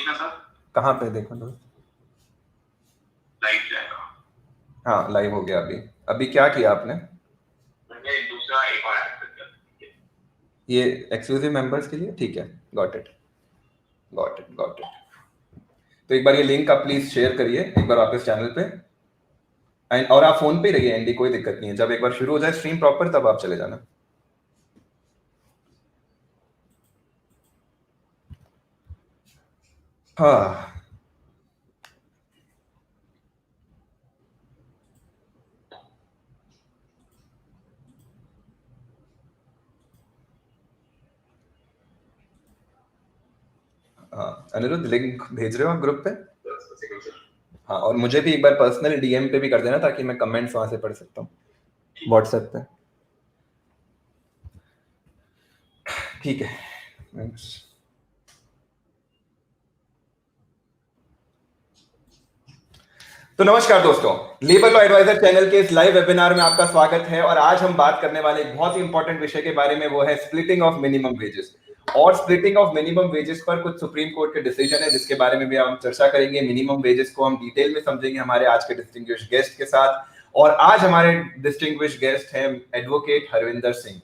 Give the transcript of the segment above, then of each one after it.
देखना सर। कहाँ पे देखो तो? लाइव जाएगा। हाँ, लाइव हो गया। अभी क्या किया आपने? मैंने दूसरा एक और ऐड कर दिया। ये एक्सक्लूसिव मेंबर्स के लिए, ठीक है, गॉट इट। तो एक बार ये लिंक आप प्लीज शेयर करिए एक बार वापस चैनल पे, और आप फोन पे ही रहिए एंडी, कोई दिक्कत नहीं है। जब एक बार शुरू हो जाए स्ट्रीम प्रॉपर तब आप चले जाना। हाँ, अनिरुद्ध लिंक भेज रहे हो आप ग्रुप पे? हाँ, और मुझे भी एक बार पर्सनल डीएम पे भी कर देना ताकि मैं कमेंट्स वहां से पढ़ सकता हूँ व्हाट्सएप पे। ठीक है। तो नमस्कार दोस्तों, लेबर लॉ एडवाइजर चैनल के इस लाइव वेबिनार में आपका स्वागत है। और आज हम बात करने वाले एक बहुत ही इंपॉर्टेंट विषय के बारे में, वो है स्प्लिटिंग ऑफ मिनिमम वेजेस। और स्प्लिटिंग ऑफ मिनिमम वेजेस पर कुछ सुप्रीम कोर्ट के डिसीजन है जिसके बारे में भी हम चर्चा करेंगे। मिनिमम वेजेस को हम डिटेल में समझेंगे हमारे आज के डिस्टिंग्विश्ड गेस्ट के साथ। और आज हमारे डिस्टिंग्विश्ड गेस्ट हैं एडवोकेट हरविंदर सिंह।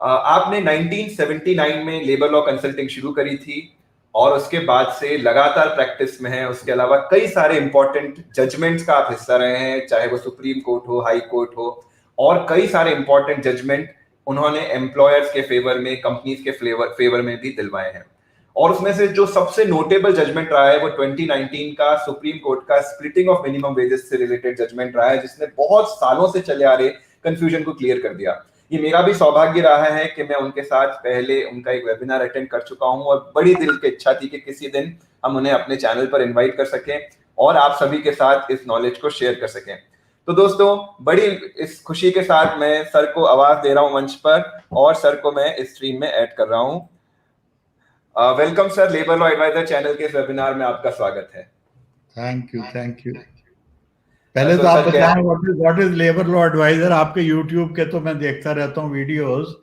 आपने 1979 में लेबर लॉ कंसल्टिंग शुरू करी थी और उसके बाद से लगातार प्रैक्टिस में है। उसके अलावा कई सारे इंपॉर्टेंट जजमेंट्स का आप हिस्सा रहे हैं, चाहे वो सुप्रीम कोर्ट हो, हाई कोर्ट हो, और कई सारे इंपॉर्टेंट जजमेंट उन्होंने एम्प्लॉयर्स के फेवर में, कंपनीज के फेवर में भी दिलवाए हैं। और उसमें से जो सबसे नोटेबल जजमेंट रहा है वो 2019 का सुप्रीम कोर्ट का स्प्लिटिंग ऑफ मिनिमम वेजेस से रिलेटेड जजमेंट रहा है, जिसने बहुत सालों से चले आ रहे कंफ्यूजन को क्लियर कर दिया। ये मेरा भी सौभाग्य रहा है कि मैं उनके साथ पहले उनका एक वेबिनार अटेंड कर चुका हूं और बड़ी दिल की इच्छा थी कि किसी दिन हम उन्हें अपने चैनल पर इनवाइट कर सकें और आप सभी के साथ इस नॉलेज को शेयर कर सकें। तो दोस्तों, बड़ी इस खुशी के साथ मैं सर को आवाज दे रहा हूं मंच पर, और सर को मैं इस स्ट्रीम में ऐड कर रहा हूं। Welcome sir, labour law advisor channel के इस वेबिनार में आपका स्वागत है। Thank you. पहले तो आप बताएं what is labour law advisor. आपके यूट्यूब के तो मैं देखता रहता हूँ videos,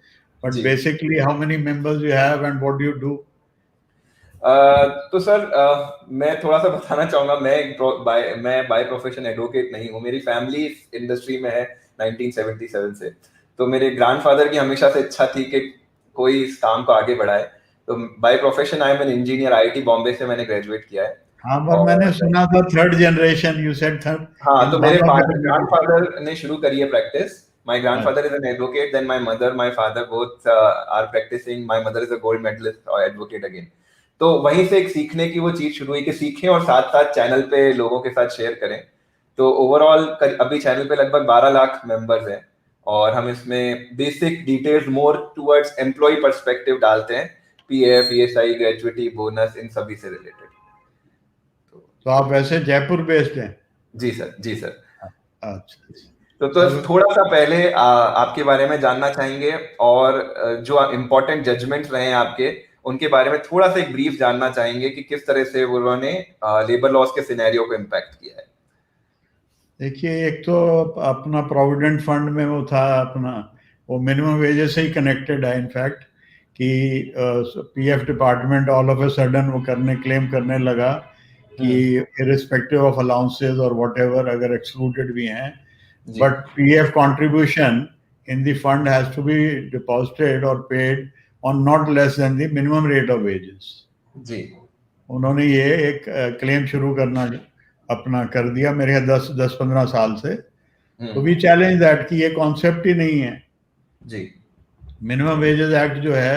but basically how many members you have and what do you do? तो सर, मैं थोड़ा सा बताना चाहूंगा। मैं बाय प्रोफेशन एडवोकेट नहीं हूँ। मेरी फैमिली इंडस्ट्री में है 1977 से। तो मेरे ग्रैंडफादर की हमेशा से इच्छा थी कि कोई इस काम को आगे बढ़ाए। तो by profession I am an engineer. IIT Bombay से मैंने ग्रेजुएट किया है। हाँ, पर मैंने सुना था third generation, you said third. हाँ, तो मेरे ग्रैंडफादर ने शुरू करी है practice. My grandfather is an advocate, then my mother, my father both are practicing. My mother is a gold medalist or advocate again. तो वहीं से एक सीखने की वो चीज शुरू हुई कि सीखें और साथ साथ चैनल पे लोगों के साथ शेयर करें। तो ओवरऑल अभी चैनल पे लगभग 12 लाख मेंबर्स हैं और हम इसमें basic details more towards employ perspective डालते हैं, पीएफ, ईएसआई, ग्रेजुइटी, बोनस, इन सभी से रिलेटेड। तो आप वैसे जयपुर बेस्ड हैं? जी सर। अच्छा। तो थोड़ा सा पहले आपके बारे में जानना चाहेंगे और जो इम्पोर्टेंट जजमेंट्स रहे हैं आपके, उनके बारे में थोड़ा सा एक ब्रीफ जानना चाहेंगे कि किस तरह से उन्होंने लेबर लॉस के सिनेरियो को इम्पैक्ट किया है। देखिए, एक तो अपना प्रोविडेंट फंड में वो था अपना, वो मिनिमम वेजेस से ही कनेक्टेड है इनफैक्ट, कि PF department all of a sudden वो क्लेम करने लगा कि इररिस्पेक्टिव ऑफ अलाउंसेस और व्हाटएवर, अगर एक्सक्लूडेड भी हैं, but PF contribution in the fund has to be deposited और paid on not less than the minimum rate of wages. जी, उन्होंने ये एक क्लेम शुरू करना अपना कर दिया मेरे 10-15 साल से। तो वी चैलेंज दैट कि ये कॉन्सेप्ट ही नहीं है। जी, मिनिमम वेजेस एक्ट जो है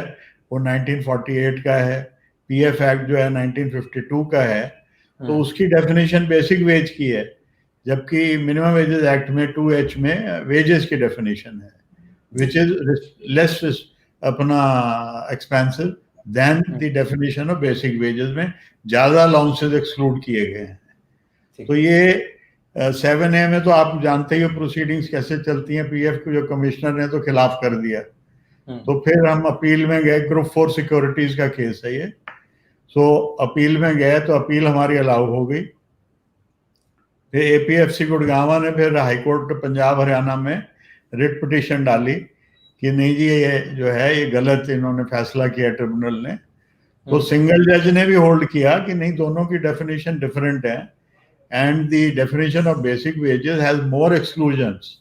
वो 1948 का है, पीएफ एक्ट जो है 1952 का है। तो उसकी डेफिनेशन बेसिक वेज की है, जबकि मिनिमम वेजेस एक्ट में 2H में वेजेस की डेफिनेशन है, विच इज लेस अपना expensive than the definition of basic wages में ज्यादा अलाउंसेस एक्सक्लूड किए गए हैं। तो ये 7A में तो आप जानते ही हो प्रोसीडिंग्स कैसे चलती हैं। पीएफ को जो कमिश्नर ने तो खिलाफ कर दिया, तो फिर हम अपील में गए। ग्रुप 4 सिक्योरिटीज का केस है ये। सो अपील में गए तो अपील हमारी अलाउ हो गई। फिर एपीएफसी गुड़गांवा ने फिर हाईकोर्ट पंजाब हरियाणा में रिट पिटीशन डाली कि नहीं जी, ये जो है ये गलत इन्होंने फैसला किया ट्रिब्यूनल ने। तो सिंगल जज ने भी होल्ड किया कि नहीं, दोनों की डेफिनेशन डिफरेंट है and the definition of basic wages has more exclusions.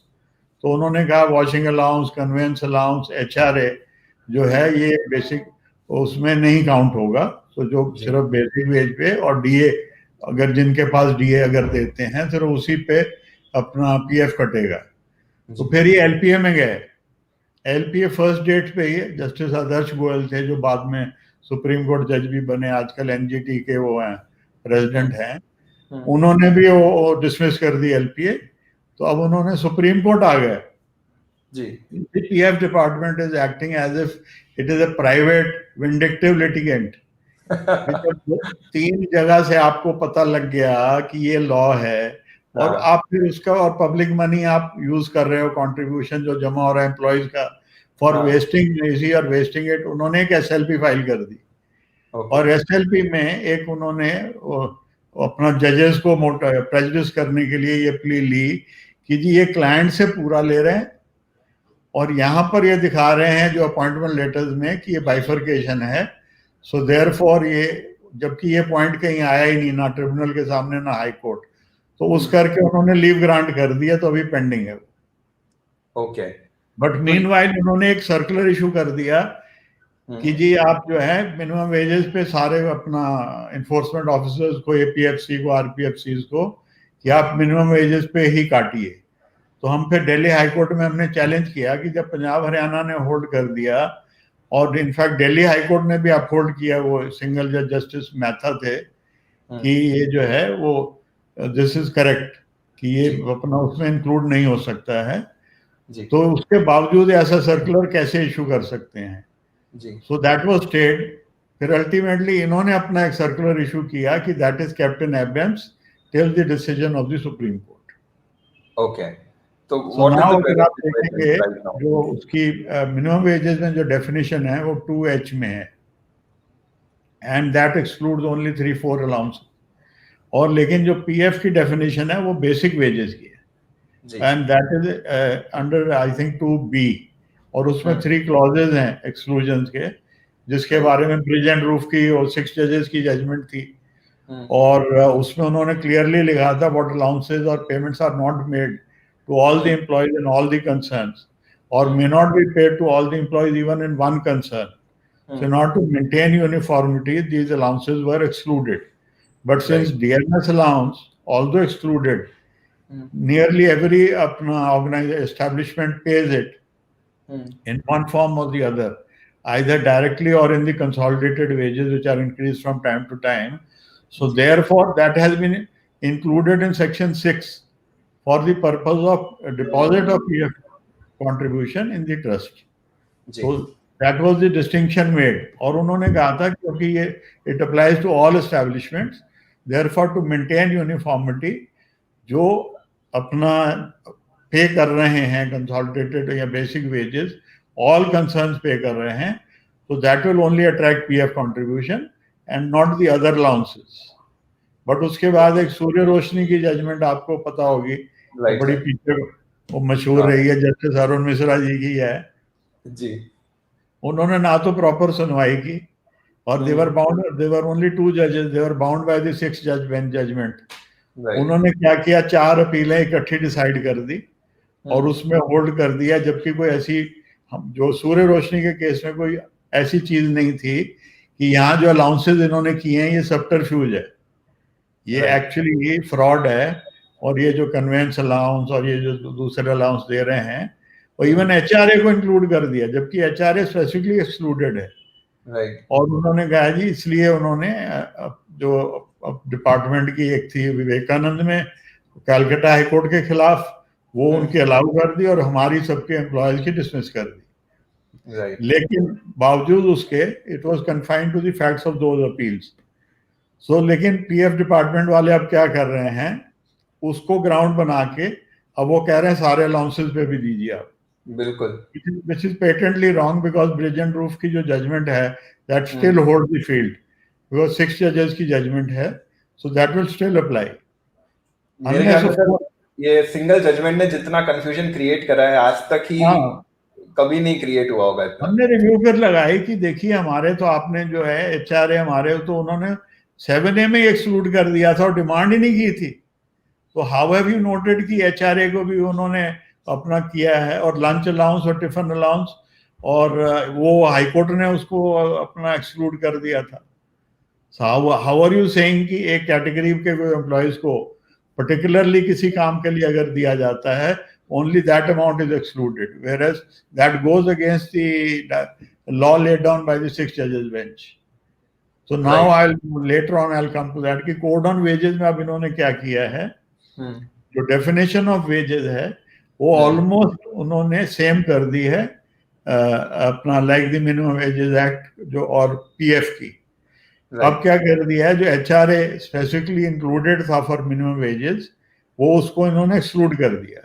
तो उन्होंने कहा washing allowance, convince allowance, HRA जो है ये बेसिक उसमें नहीं काउंट होगा। तो जो सिर्फ बेसिक वेज पे और डीए, अगर जिनके पास डीए अगर देते हैं सिर्फ उसी पे अपना पीएफ कटेगा। तो फिर ये एलपीए में गए। एलपीए फर्स्ट डेट पे ही जस्टिस आदर्श गोयल थे, जो बाद में सुप्रीम कोर्ट जज भी बने, आजकल एनजीटी के वो हैं, प्रेसिडेंट हैं, उन्होंने भी वो डिसमिस कर दी एलपीए। तो अब उन्होंने सुप्रीम कोर्ट आ गए जी। PF department is acting as if it is a private vindictive litigant. 3 जगह से आपको पता लग गया कि ये लॉ है और आप फिर उसका और पब्लिक मनी आप यूज कर रहे हो, कंट्रीब्यूशन जो जमा हो रहा है एम्प्लॉइज का फॉर वेस्टिंग इजी और वेस्टिंग इट। उन्होंने एक एसएलपी फाइल कर दी और एसएलपी में एक उन्होंने अपना जजेस को प्रेजुडिस करने के लिए ये प्ली ली कि जी ये क्लाइंट से पूरा ले रहे हैं और यहाँ पर ये दिखा रहे हैं जो अपॉइंटमेंट लेटर्स में कि ये बाइफर्केशन है। सो देयरफॉर ये, जबकि ये पॉइंट कहीं आया ही नहीं, ना ट्रिब्यूनल के सामने ना हाई कोर्ट, तो उस करके उन्होंने लीव ग्रांट कर दिया, तो अभी पेंडिंग है। ओके, बट मीनवाइल उन्होंने एक सर्कुलर इशू कर दिया कि जी आप जो है मिनिमम वेजेस पे सारे अपना इन्फोर्समेंट ऑफिसर्स को, एपीएफसी को, आरपीएफसी को, कि आप मिनिमम वेजेस पे ही काटिए। तो हम फिर दिल्ली हाई कोर्ट में हमने चैलेंज किया कि जब पंजाब हरियाणा ने होल्ड कर दिया और इनफैक्ट दिल्ली हाई कोर्ट ने भी अपहोल्ड किया, वो सिंगल जज जस्टिस मेहता थे, कि ये जो है वो दिस इज करेक्ट कि ये अपना उसमें इंक्लूड नहीं हो सकता है जी। तो उसके बावजूद ऐसा सर्कुलर कैसे इशू कर सकते हैं जी। So that was stayed. फिर अल्टीमेटली इन्होंने अपना एक सर्कुलर इशू किया कि that is kept in abeyance till the decision of the supreme court. Okay, तो अगर आप देखेंगे जो उसकी मिनिमम वेजेस में जो डेफिनेशन है वो 2H में है and that excludes only 3-4 allowance. और लेकिन जो पीएफ की डेफिनेशन है वो बेसिक वेजेस की है and that is under I think 2B और उसमें 3 क्लॉजेज हैं एक्सक्लूजन्स के, जिसके बारे में ब्रिज एंड रूफ की और 6 जजेस की जजमेंट थी और उसमें उन्होंने क्लियरली लिखा था व्हाट अलाउंसेस और payments are not made to all the employees in all the concerns or may not be paid to all the employees even in one concern. So in order to maintain uniformity, these allowances were excluded. But since DNS allowance, although excluded, nearly every organized establishment pays it in one form or the other, either directly or in the consolidated wages which are increased from time to time. So therefore, that has been included in section 6. For the purpose of deposit of PF contribution in the trust. So that was the distinction made. और उन्होंने कहा था क्योंकि ये it applies to all establishments, therefore to maintain uniformity, जो अपना पे कर रहे हैं consolidated या basic wages, all concerns पे कर रहे हैं, so that will only attract PF contribution and not the other allowances. But उसके बाद एक सूर्य रोशनी की जजमेंट आपको पता होगी, बड़ी पीछे वो मशहूर रही है, जस्टिस अरुण मिश्रा जी की है जी। उन्होंने ना तो प्रॉपर सुनवाई की और देवर ओनली 2 जजेस, देवर बाउंड बाय द 6 जज बेंच जजमेंट। उन्होंने क्या किया, 4 अपीलें इकट्ठी डिसाइड कर दी और उसमें होल्ड कर दिया, जबकि कोई ऐसी जो सूर्य रोशनी के केस में कोई ऐसी चीज नहीं थी कि यहाँ जो अलाउंसेस इन्होंने किए हैं ये सबटरफ्यूज है, ये एक्चुअली ये फ्रॉड है। और ये जो कन्वेंस अलाउंस और ये जो दूसरे अलाउंस दे रहे हैं और इवन एचआरए को इंक्लूड कर दिया, जबकि एचआरए स्पेसिफिकली एक्सक्लूडेड है और उन्होंने कहा जी इसलिए उन्होंने जो डिपार्टमेंट की एक थी विवेकानंद में कलकत्ता हाई कोर्ट के खिलाफ, वो उनकी अलाउ कर दी और हमारी सबके एम्प्लॉयज की डिसमिस कर दी। लेकिन बावजूद उसके it was confined to the facts of those appeals. So लेकिन पीएफ डिपार्टमेंट वाले अब क्या कर रहे हैं, उसको ग्राउंड बना के अब वो कह रहे हैं सारे अलाउंसेस पे भी दीजिए आप। बिल्कुल, which is patently wrong because bridge and roof की जो जजमेंट है that still hold the field because 6 जजेस की जजमेंट है, so that will still apply. ये सिंगल जजमेंट ने जितना कंफ्यूजन क्रिएट करा है आज तक ही कभी नहीं क्रिएट हुआ होगा इतना। हमने रिव्यू फिर लगाई कि देखिए हमारे तो आपने जो है एचआरए हमारे तो उन्होंने 7A में एक्सक्लूड कर दिया था और डिमांड ही नहीं की थी। तो हाउ हैव यू नोटेड कि एचआरए को भी उन्होंने अपना किया है, और लंच अलाउंस और टिफिन अलाउंस, और वो हाईकोर्ट ने उसको अपना एक्सक्लूड कर दिया था। हाउ आर यू सेइंग कि एक कैटेगरी के कोई एम्प्लॉयज को पर्टिकुलरली किसी काम के लिए अगर दिया जाता है, only that amount is excluded, whereas that goes against the law laid down by the 6 judges bench. So now later on I'll come to that कि code on wages में अब इन्होंने क्या किया है, जो definition of wages है वो almost उन्होंने same कर दी है अपना like the minimum wages act जो और PF की। अब क्या कर दिया है, जो HRA स्पेसिफिकली इंक्लूडेड था फॉर मिनिमम वेजेस, वो उसको इन्होंने एक्सक्लूड कर दिया।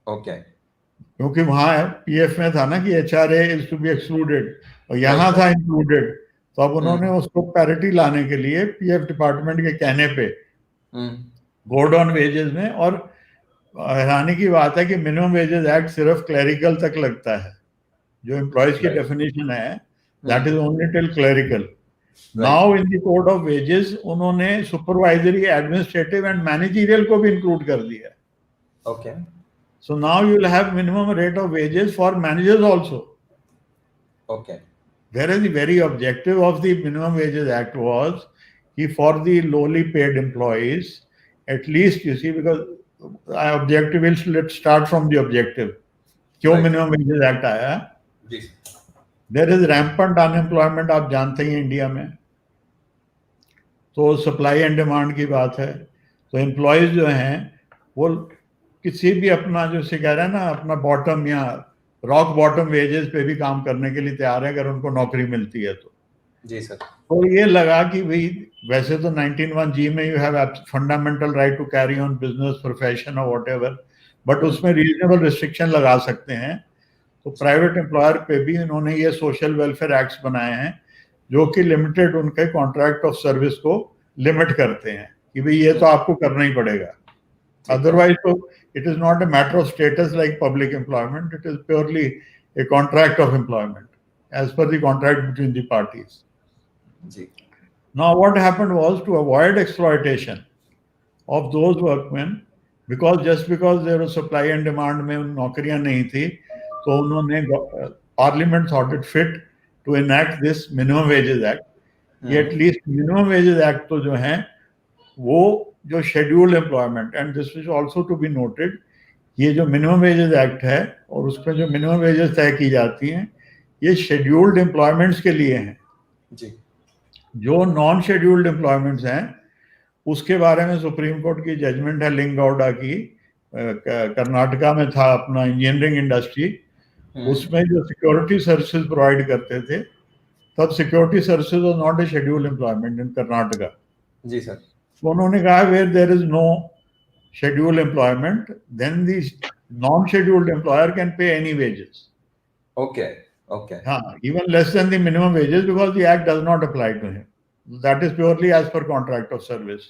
ओके, क्योंकि वहां पीएफ में था ना कि HRA is to be excluded, और यहाँ था इंक्लूडेड, तो अब उन्होंने उसको पैरिटी लाने के लिए पीएफ डिपार्टमेंट के कहने पे कोड ऑन वेजेस में, और हैरानी की बात है कि मिनिमम वेजेस एक्ट सिर्फ क्लरिकल तक लगता है, जो एम्प्लॉयज की डेफिनेशन है that is only till clerical. Now in the code of wages उन्होंने सुपरवाइजरी, एडमिनिस्ट्रेटिव एंड मैनेजरियल को भी इंक्लूड कर दिया। Okay, so now you will have minimum rate of wages for managers also. Okay. Whereas the very objective of the minimum wages act was for the lowly paid employees, at least you see, because objective is, let's start from the objective. क्यों minimum wages act आया? There is rampant unemployment, आप जानते हैं India में, तो supply and demand की बात है, तो एम्प्लॉयज जो हैं वो किसी भी अपना जो से कह रहा है ना अपना बॉटम या रॉक बॉटम वेजेस पे भी काम करने के लिए तैयार है अगर उनको नौकरी मिलती है तो। जी सर। तो ये लगा कि भाई वैसे तो 19(1)(g) में you have fundamental right to carry on business, profession और व्हाटएवर, बट उसमें रीजनेबल रिस्ट्रिक्शन लगा सकते हैं। तो प्राइवेट एम्प्लॉयर पे भी इन्होंने ये सोशल वेलफेयर एक्ट्स बनाए हैं जो कि लिमिटेड उनके कॉन्ट्रैक्ट ऑफ सर्विस को लिमिट करते हैं कि भाई ये तो आपको करना ही पड़ेगा, अदरवाइज तो it is not a matter of status like public employment, it is purely a contract of employment as per the contract between the parties. Now what happened was, to avoid exploitation of those workmen, because just because there was supply and demand में नौकरियां नहीं थी, तो उन्होंने parliament thought it fit to enact this minimum wages act. ये at least minimum wages act तो जो है वो जो scheduled employment, and this is also to be noted, ये जो मिनिमम वेजेस एक्ट है और उसमें जो मिनिमम वेजेस तय की जाती हैं ये शेड्यूल्ड एम्प्लॉयमेंट्स के लिए हैं जी। जो नॉन शेड्यूल्ड एम्प्लॉयमेंट्स हैं उसके बारे में सुप्रीम कोर्ट की जजमेंट है लिंगगौडा की, कर्नाटका में था अपना इंजीनियरिंग इंडस्ट्री, उसमें जो सिक्योरिटी सर्विसेज प्रोवाइड करते थे तब security services was not a scheduled employment in Karnataka. जी सर। तो उन्होंने कहा where there is no scheduled employment, then the non-scheduled employer can pay any wages. Okay. Even less than the minimum wages, because the act does not apply to him. That is purely as per contract of service.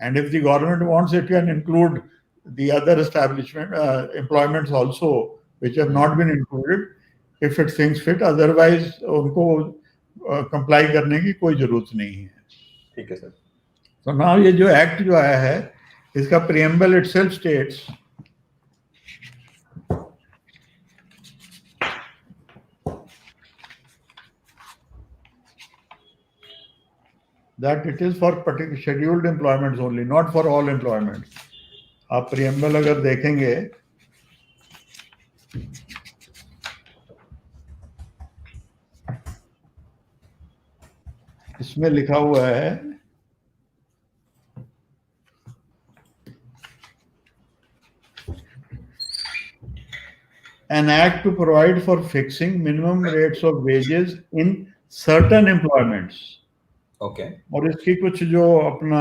And if the government wants, it can include the other establishment employments also, which have not been included, if it thinks fit. Otherwise, उनको comply करने की कोई जरूरत नहीं है। ठीक है sir. So now ये जो act जो आया है, इसका preamble itself states that it is for particular scheduled employments only, not for all employments. आप preamble अगर देखेंगे इसमें लिखा हुआ है an act to provide for fixing minimum rates of wages in certain employments. Okay. और इसकी कुछ जो अपना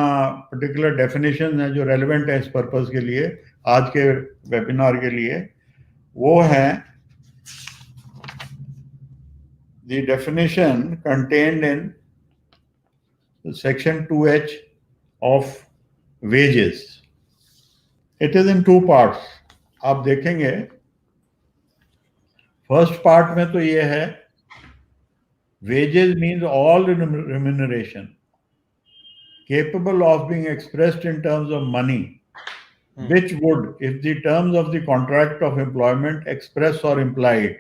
पर्टिकुलर डेफिनेशन है जो रेलेवेंट है इस पर्पस के लिए, आज के वेबिनार के लिए, वो है the definition contained in section 2H of wages. It is in two parts. आप देखेंगे फर्स्ट पार्ट में तो ये है, wages means all remuneration capable of being expressed in terms of money, which would, if the terms of the contract of employment express or implied,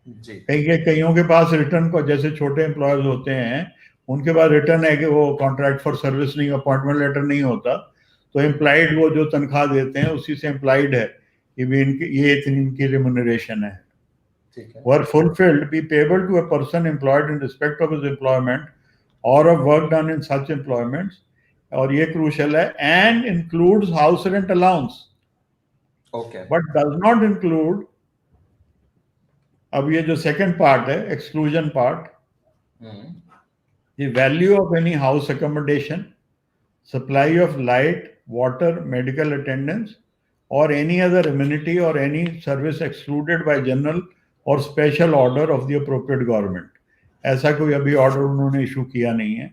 जी कईयों के पास return को, जैसे छोटे एम्प्लॉयज होते हैं उनके पास रिटर्न है कि वो कॉन्ट्रैक्ट फॉर सर्विस नहीं, अपॉइंटमेंट लेटर नहीं होता, तो इम्प्लाइड वो जो तनख्वाह देते हैं उसी से इम्प्लाइड है कि भी ये इतनी इनकी रिम्यूनरेशन है. ठीक है. Were fulfilled, be payable to a person employed in respect of his employment or of work done in such employments, और ये क्रूशल है, and includes house rent allowance. Okay. But does not include, अब ये जो second part है, exclusion part, the value of any house accommodation, supply of light, water, medical attendance, or any other amenity or any service excluded by general or special order of the appropriate government. ऐसा कोई अभी order उन्होंने issue किया नहीं है.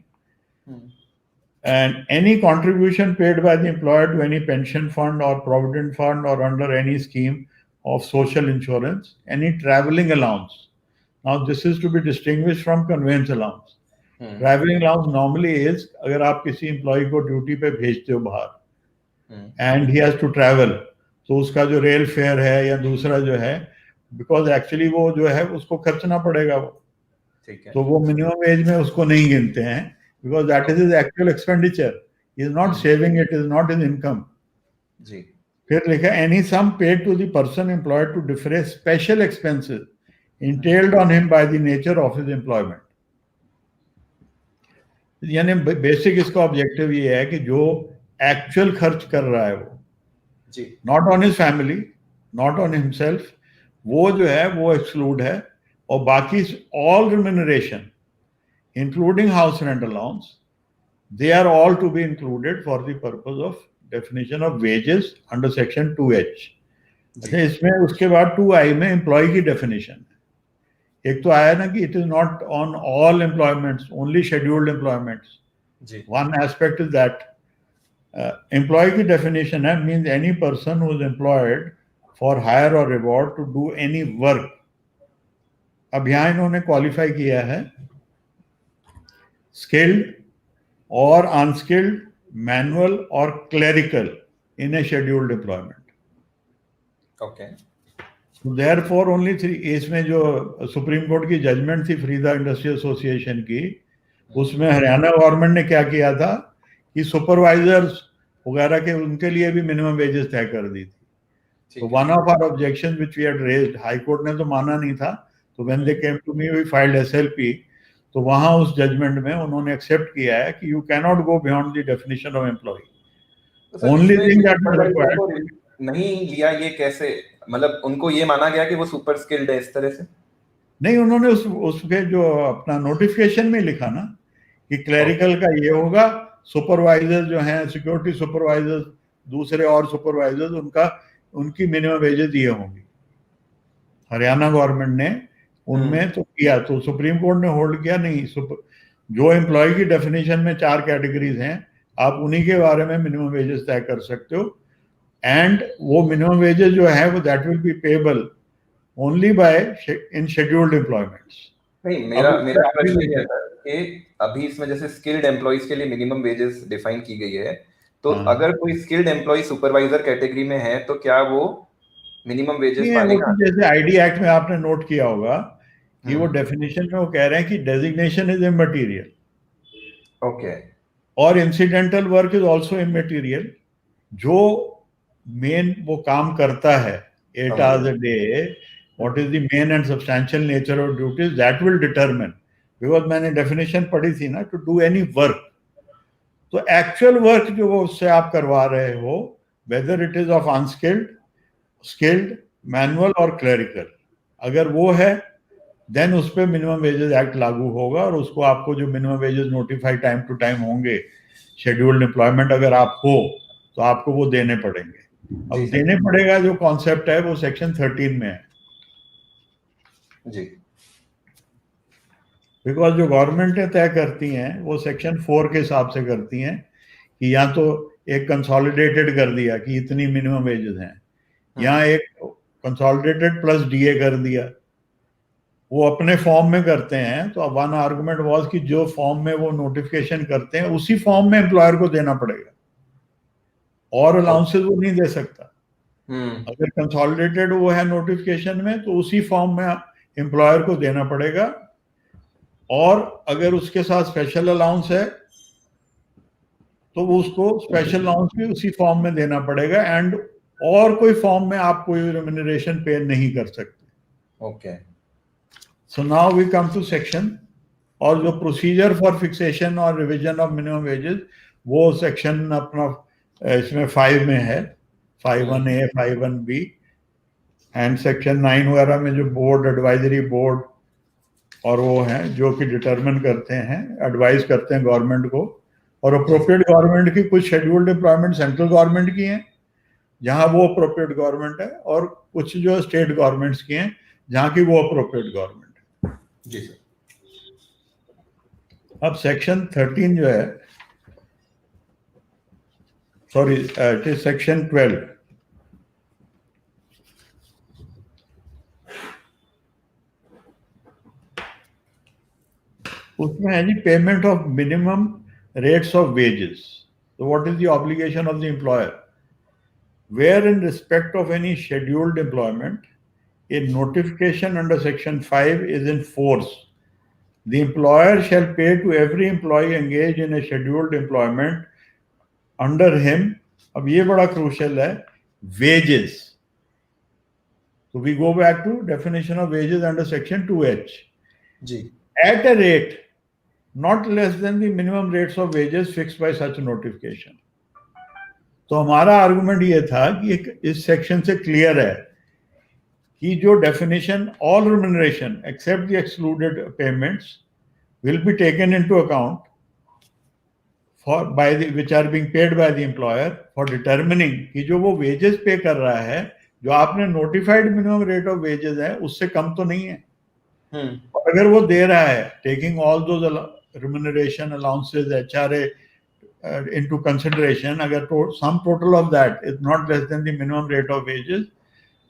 And any contribution paid by the employer to any pension fund or provident fund or under any scheme of social insurance, any traveling allowance. Now this is to be distinguished from conveyance allowance. Traveling allowance normally is, अगर आप किसी employee को duty पे भेजते हो बाहर and he has to travel, तो उसका जो रेल फेयर है या दूसरा जो है, बिकॉज एक्चुअली वो जो है उसको खर्चना पड़ेगा वो, ठीक है. तो वो मिनिमम वेज में उसको नहीं गिनते हैं, because that is his actual expenditure, he is not saving, it is not his income. जी. फिर लिखा any sum paid to the person employed to defray special expenses entailed on him by the nature of his employment. यानी basic इसका objective ये है कि जो actual खर्च कर रहा है वो, जी, not on his family, not on himself, वो जो है वो एक्सक्लूड है, और बाकी all remuneration including house rent allowance, they are all to be included for the purpose of definition of wages under section 2H. अच्छा, इसमें उसके बाद 2I में एम्प्लॉय की डेफिनेशन है. एक तो आया ना कि it is not on all employments, only scheduled employments. One aspect is that employ की डेफिनेशन है, means any person who is employed for hire और reward to do any work. अब यहाँ इन्होंने क्वालिफाई किया है skilled or unskilled, manual or clerical in a scheduled employment. Okay. So therefore only three. इसमें जो सुप्रीम कोर्ट की judgement थी फ्रीदा इंडस्ट्री एसोसिएशन की, उसमें हरियाणा गवर्नमेंट ने क्या किया था कि सुपरवाइजर्स वगैरह के उनके लिए भी मिनिमम वेजेस तय कर दी थी. तो one of our objection which we had raised, high court ने तो माना नहीं था, तो when they came to me we filed SLP. तो वहां उस जजमेंट में उन्होंने एक्सेप्ट किया है कि you cannot go beyond the definition of employ. Only thing that is required, नहीं लिया ये कैसे, मतलब उनको ये माना गया कि वो सुपर स्किल्ड है इस तरह से? नहीं, उन्होंने उसके जो अपना नोटिफिकेशन में लिखा ना कि क्लरिकल का ये होगा, सुपरवाइजर जो हैं सिक्योरिटी सुपरवाइजर, दूसरे और सुपरवाइजर, उनकी मिनिमम वेजेस ये होंगी. हरियाणा गवर्नमेंट ने उनमें तो किया, तो सुप्रीम कोर्ट ने होल्ड किया नहीं, जो एम्प्लॉय की डेफिनेशन में 4 कैटेगरीज हैं, आप उन्हीं के बारे में मिनिमम वेजेस तय कर सकते हो. एंड वो मिनिमम वेजेस जो है वो that will be payable only by in scheduled employments. नहीं, मेरा प्रश्न ये है कि अभी इसमें जैसे स्किल्ड एम्प्लॉइज के लिए मिनिमम वेजेस डिफाइन की गई है, तो अगर कोई स्किल्ड एम्प्लॉय सुपरवाइजर कैटेगरी में है तो क्या वो मिनिमम वेजेस पाएगा? जैसे आईडी एक्ट में आपने नोट किया होगा कि वो डेफिनेशन में वो कह रहे हैं कि डेजिग्नेशन इज इमटेरियल. ओके. और incidental work is also immaterial. जो मेन वो काम करता है 8 hours a day, what is the main and substantial nature of duties, that will determine, because मैंने डेफिनेशन पढ़ी थी ना, to do any work. तो एक्चुअल वर्क जो वो उससे आप करवा रहे हो, whether it is of unskilled, skilled, manual और clerical, अगर वो है देन उस पर मिनिमम वेजेस एक्ट लागू होगा, और उसको आपको जो minimum wages notify time to time होंगे, शेड्यूल्ड एम्प्लॉयमेंट अगर आप हो तो आपको वो देने पड़ेंगे. अब देने पड़ेगा जो कॉन्सेप्ट है वो सेक्शन 13 में है जी, बिकॉज जो गवर्नमेंट तय करती हैं वो सेक्शन 4 के हिसाब से करती हैं कि या तो एक कंसोलिडेटेड कर दिया कि इतनी मिनिमम वेजेस हैं, या एक कंसोलिडेटेड प्लस डीए कर दिया, वो अपने फॉर्म में करते हैं, तो वन आर्गुमेंट वाज कि जो फॉर्म में वो नोटिफिकेशन करते हैं उसी फॉर्म में एम्प्लॉयर को देना पड़ेगा, और अलाउंसेस वो नहीं दे सकता। अगर कंसोलिडेटेड वो है नोटिफिकेशन में तो उसी फॉर्म में एम्प्लॉयर को देना पड़ेगा, और अगर उसके साथ स्पेशल अलाउंस है तो वो उसको स्पेशल अलाउंस भी उसी फॉर्म में देना पड़ेगा, एंड और कोई फॉर्म में आप कोई रेम्यूनरेशन पे नहीं कर सकते। Okay, so now we come to section, और जो प्रोसीजर फॉर फिक्सेशन और रिवीजन ऑफ मिनिमम वेजेस वो सेक्शन अपना इसमें 5 में है, 5(1)(a), 5(1)(b), एंड सेक्शन 9 वगैरह में जो बोर्ड, एडवाइजरी बोर्ड और वो हैं जो कि डिटरमिन करते हैं, एडवाइस करते हैं गवर्नमेंट को, और अप्रोप्रिएट गवर्नमेंट की कुछ शेड्यूल्ड एम्प्लॉयमेंट सेंट्रल गवर्नमेंट की हैं जहां वो अप्रोप्रिएट गवर्नमेंट है, और कुछ जो स्टेट गवर्नमेंट्स की हैं जहां की वो अप्रोप्रिएट गवर्नमेंट है। जी सर। अब सेक्शन 13 जो है, सॉरी इट इज सेक्शन 12, उसमें है जी payment of minimum rates of wages. तो what is the obligation of the employer? Wherein respect of any scheduled employment a notification under section 5 is in force, the employer shall pay to every employee engaged in a scheduled employment under him, अब ये बड़ा crucial है, wages. So we go back to definition of wages under section 2H. Ji, At a rate not less than the minimum rates of wages fixed by such notification. तो हमारा argument ये था कि इस सेक्शन से clear है कि जो definition all remuneration except the excluded payments will be taken into account for by the which are being paid by the employer for determining कि जो वो वेजेस पे कर रहा है, जो आपने notified minimum rate of wages है उससे कम तो नहीं है, और अगर वो दे रहा है taking all those remuneration allowances HRA into consideration, agar some total of that is not less than the minimum rate of wages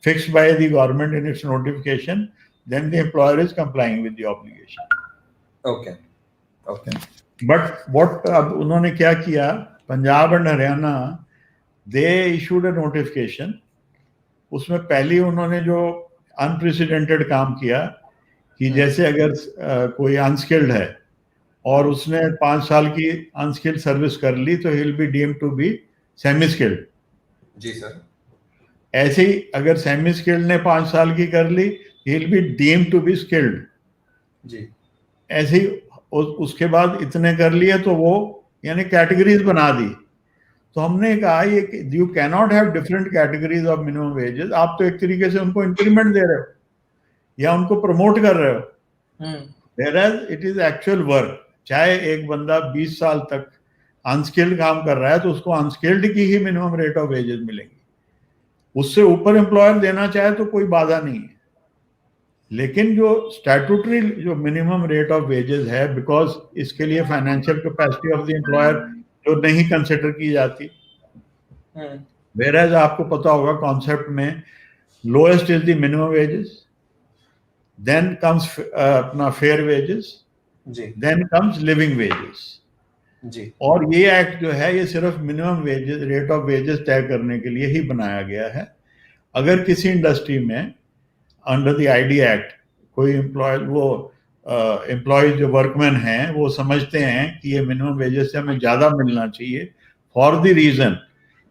fixed by the government in its notification, then the employer is complying with the obligation. Okay, okay. But what अब उन्होंने क्या किया, Punjab and Haryana they issued a notification, उसमें पहले उन्होंने जो unprecedented काम किया कि जैसे अगर कोई अनस्किल्ड है और उसने 5 साल की अनस्किल्ड सर्विस कर ली तो he will be deemed to be semi skilled. जी सर। ऐसे ही अगर सेमी स्किल्ड ने 5 साल की कर ली, he will be deemed to be skilled. जी, ऐसे ही उसके बाद इतने कर लिए तो वो यानी कैटेगरीज बना दी। तो हमने कहा ये you can not have different categories of minimum wages. आप तो एक तरीके से उनको इंक्रीमेंट दे रहे हो या उनको प्रमोट कर रहे हो, whereas it is actual work। चाहे एक बंदा 20 साल तक अनस्किल्ड काम कर रहा है तो उसको अनस्किल्ड की ही मिनिमम रेट ऑफ वेजेस मिलेंगी, उससे ऊपर एम्प्लॉयर देना चाहे तो कोई बाधा नहीं है। लेकिन जो स्टैट्यूटरी जो मिनिमम रेट ऑफ वेजेस है, बिकॉज इसके लिए financial capacity of the employer जो नहीं कंसिडर की जाती, whereas आपको पता होगा कॉन्सेप्ट में lowest is the minimum wages, then comes अपना fair wages, then comes living wages. जी, और ये एक्ट जो है ये सिर्फ minimum wages rate of wages तय करने के लिए ही बनाया गया है। अगर किसी इंडस्ट्री में अंडर द आईडी एक्ट कोई एम्प्लॉय जो वर्कमैन हैं वो समझते हैं कि ये मिनिमम वेजेस से हमें ज़्यादा मिलना चाहिए फॉर द रीज़न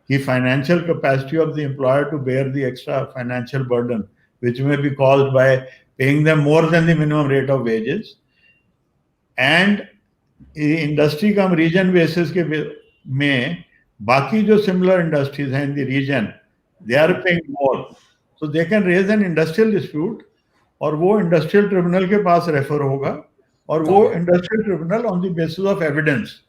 कि financial capacity of the employer to bear the extra financial burden which may be caused by paying them more than the minimum rate of wages, and industry का हम reason basis के में बाकी जो similar industries हैं in the region they are paying more, so they can raise an industrial dispute, और वो industrial tribunal के पास रेफर होगा, और वो industrial tribunal on the basis of evidence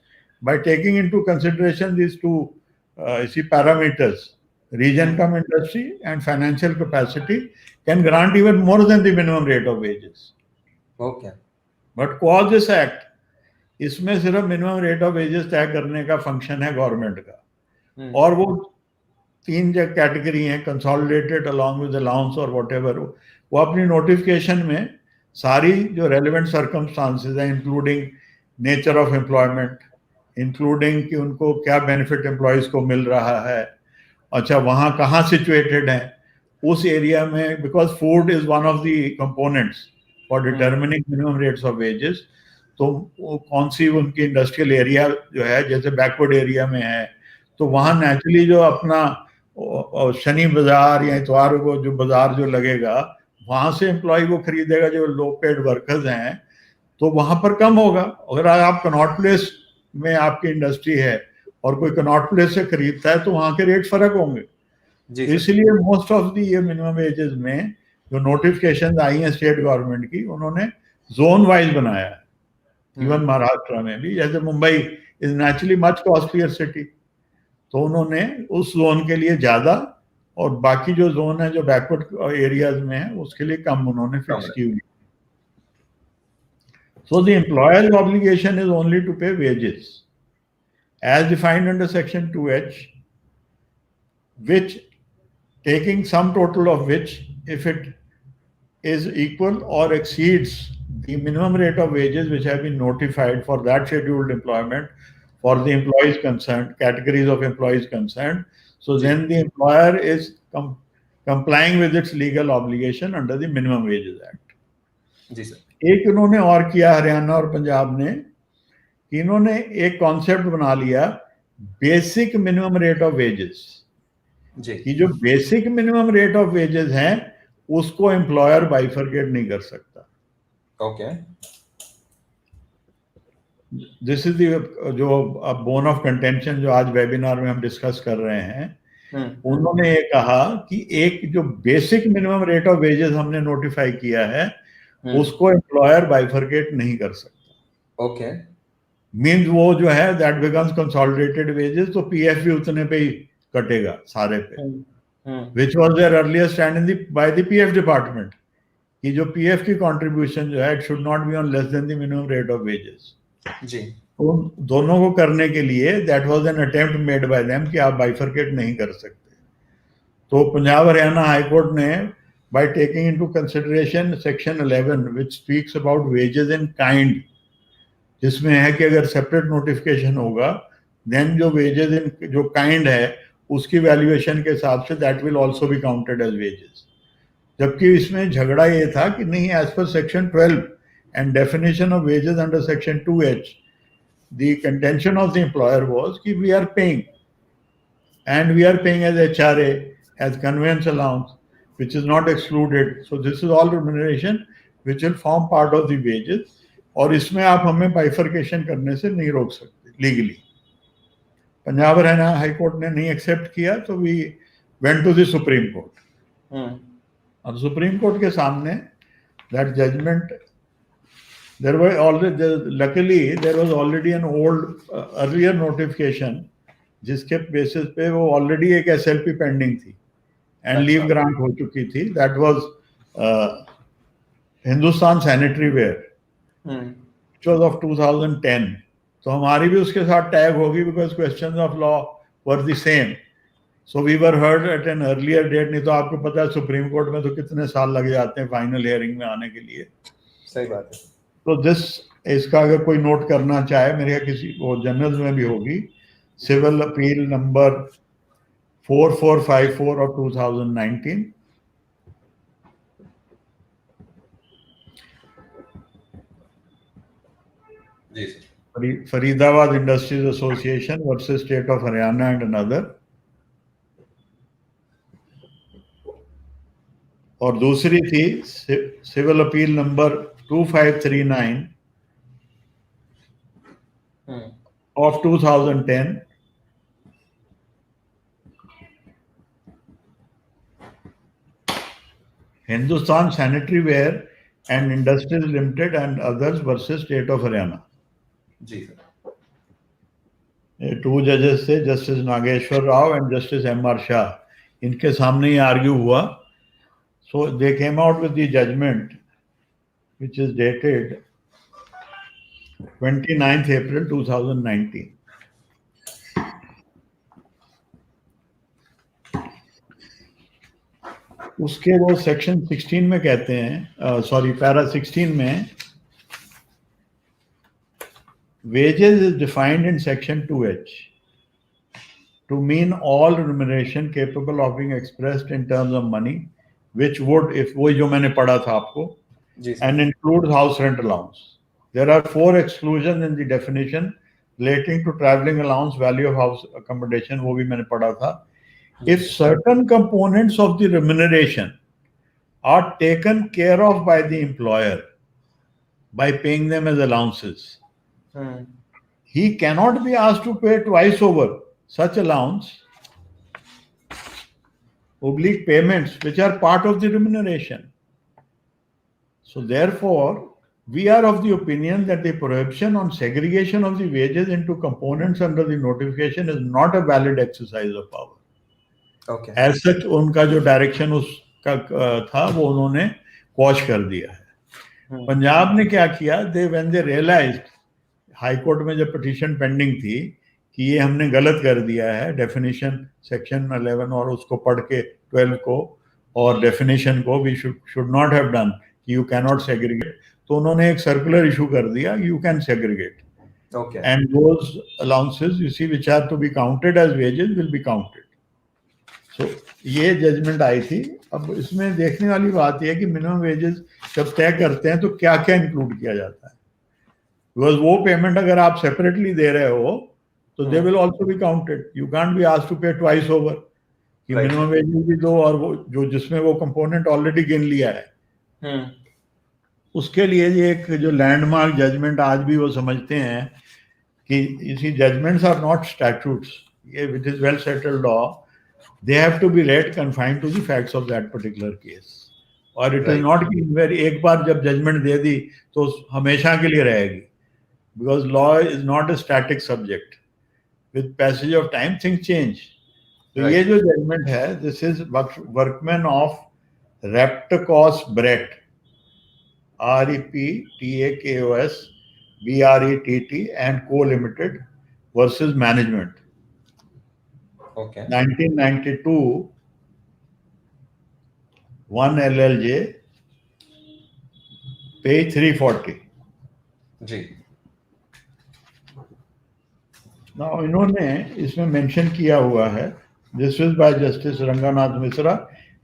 by taking into consideration this two इसी parameters region cum industry and financial capacity can grant even more than the minimum rate of wages. Okay, but cause this act, इसमें सिर्फ minimum rate of wages तय करने का function है government का, और वो 3 कैटेगरी हैं, कंसोलिडेटेड अलॉन्ग विद अलाउंस और व्हाटएवर, वो अपनी नोटिफिकेशन में सारी जो रेलेवेंट सर्कमस्टांसेस हैं, including nature of employment, including कि उनको क्या बेनिफिट एम्प्लॉयज को मिल रहा है, अच्छा वहाँ कहाँ सिचुएटेड है उस एरिया में, because food is one of the components for determining minimum rates of wages. तो वो कौन सी उनकी इंडस्ट्रियल एरिया जो है, जैसे बैकवर्ड एरिया में है, तो वहाँ नेचुरली जो अपना शनि बाजार या इतवार को जो बाजार जो लगेगा, वहां से एम्प्लॉय को खरीदेगा जो लो पेड वर्कर्स हैं, तो वहां पर कम होगा। अगर आप कनॉट प्लेस में आपकी इंडस्ट्री है और कोई कनॉट प्लेस से खरीदता है तो वहां के रेट फर्क होंगे। इसलिए मोस्ट ऑफ दी ये मिनिमम वेजेस में जो नोटिफिकेशन आई हैं स्टेट गवर्नमेंट की, उन्होंने जोन वाइज बनाया है। इवन महाराष्ट्र में भी, जैसे Mumbai is naturally much costlier city, तो उन्होंने उस जोन के लिए ज्यादा और बाकी जो जोन है जो बैकवर्ड एरियाज में है उसके लिए कम उन्होंने फिक्स की हुई। So the employer's obligation is only to pay wages as defined under section 2H, which taking sum total of which, if it is equal or exceeds the minimum rate of wages which have been notified for that scheduled employment for the employees concerned, categories of employees concerned, so then the employer is complying with its legal obligation under the Minimum Wages Act. जी sir. एक इन्होंने और किया हरियाणा और पंजाब ने, कि इन्होंने एक कॉन्सेप्ट बना लिया basic minimum rate of wages, कि जो basic minimum rate of wages हैं उसको एम्प्लॉयर बाइफरकेट नहीं कर सकता। ओके, दिस इज जो बोन ऑफ कंटेंशन जो आज वेबिनार में हम डिस्कस कर रहे हैं। उन्होंने ये कहा कि एक जो basic minimum rate of wages हमने नोटिफाई किया है उसको एम्प्लॉयर बाइफरकेट नहीं कर सकता। ओके, मींस वो जो है दैट बिकम्स कंसोलिडेटेड वेजेस, तो पीएफ भी उतने पे ही कटेगा सारे पे, which was their earlier stand in the by the PF department, कि जो पीएफ की कंट्रीब्यूशन जो है it should not be on less than the minimum rate of wages. जी, उन दोनों को करने के लिए that was an attempt made by them कि आप बाइफरकेट नहीं कर सकते। तो पंजाब हरियाणा हाई कोर्ट ने by taking into consideration section 11 which speaks about wages in kind, जिसमें है कि अगर सेपरेट नोटिफिकेशन होगा देन जो वेजेस इन जो काइंड है उसकी वैल्यूएशन के हिसाब से that will also be counted as wages. जबकि इसमें झगड़ा ये था कि नहीं, as per section 12 and definition of wages under section 2H, the contention of the employer was कि we are paying and we are paying as HRA, as conveyance allowance, which is not excluded. So this is all remuneration which will form part of the wages, और इसमें आप हमें bifurcation करने से नहीं रोक सकते legally. Punjab Haryana high court ने नहीं एक्सेप्ट किया, तो we went to the supreme court. और सुप्रीम कोर्ट के सामने that judgment there were already, luckily there was already an old earlier notification जिसके बेसिस पे वो ऑलरेडी एक SLP पेंडिंग थी एंड लीव ग्रांट हो चुकी थी। That was Hindustan sanitary ware, which was of 2010। तो हमारी भी उसके साथ टैग होगी because questions of law were the same, so we were heard at an earlier date. नहीं तो आपको पता है सुप्रीम कोर्ट में तो कितने साल लग जाते हैं फाइनल हियरिंग में आने के लिए। सही बात है। तो दिस, इसका अगर कोई नोट करना चाहे, मेरे यहाँ किसी वो जर्नल्स में भी होगी, civil appeal number 4454 of 2019, Faridabad Industries Association versus State of Haryana and another, और दूसरी थी civil appeal number 2539 of 2010, Hindustan sanitary ware and industries limited and others versus state of Haryana. जी सर। ये 2 जजेस थे, justice Nageswara Rao and justice MR Shah. इनके सामने ही आर्ग्यू हुआ। So they came out with the judgment which is dated 29th April 2019। उसके वो सेक्शन 16 में कहते हैं, सॉरी पैरा 16 में, wages is defined in section 2H to mean all remuneration capable of being expressed in terms of money which would, if वो जो मैंने पढ़ा था आपको, जी sir. and includes house rent allowance. There are 4 exclusions in the definition relating to traveling allowance, value of house accommodation, वो भी मैंने पढ़ा था. If certain components of the remuneration are taken care of by the employer by paying them as allowances, he cannot be asked to pay twice over such allowance oblique payments which are part of the remuneration. So therefore, we are of the opinion that the prohibition on segregation of the wages into components under the notification is not a valid exercise of power. Okay. As such, उनका जो direction उसका था वो उन्होंने quash कर दिया है. पंजाब ने क्या किया, when they realized, high court में जब पिटीशन पेंडिंग थी कि ये हमने गलत कर दिया है, डेफिनेशन सेक्शन 11 और उसको पढ़ के 12 को और डेफिनेशन को we should not have done, you cannot segregate, तो उन्होंने एक सर्कुलर इशू कर दिया, यू कैन सेग्रीगेट. Okay. And those allowances you see which are to be counted as wages will be counted. So ये जजमेंट आई थी. अब इसमें देखने वाली बात यह है कि मिनिमम वेजेस जब तय करते हैं तो क्या क्या इंक्लूड किया जाता है. बिकॉज वो पेमेंट अगर आप सेपरेटली दे रहे हो तो they will also be counted. You can't be asked to pay twice over कि मिनिमम वेजेस भी दो और वो जो जिसमें वो कंपोनेंट ऑलरेडी गिन लिया है. उसके लिए ये एक जो लैंडमार्क जजमेंट आज भी वो समझते हैं कि इसी जजमेंट्स आर नॉट स्टैट्यूट्स, ये which is well settled law, they have to be read confined to the facts of that particular case. और इट इज नॉट कि एक बार जब जजमेंट दे दी तो हमेशा के लिए रहेगी, because law is not a static subject. With passage of time things change. तो ये जो जजमेंट है, this is workman of Reptakos Brett, REPTAKOS BRETT and Co Limited versus Management. Okay. 1992, 1 LLJ, page 340. Ji. Now इन्होंने इसमें mention किया हुआ है, this is by Justice Ranganath Misra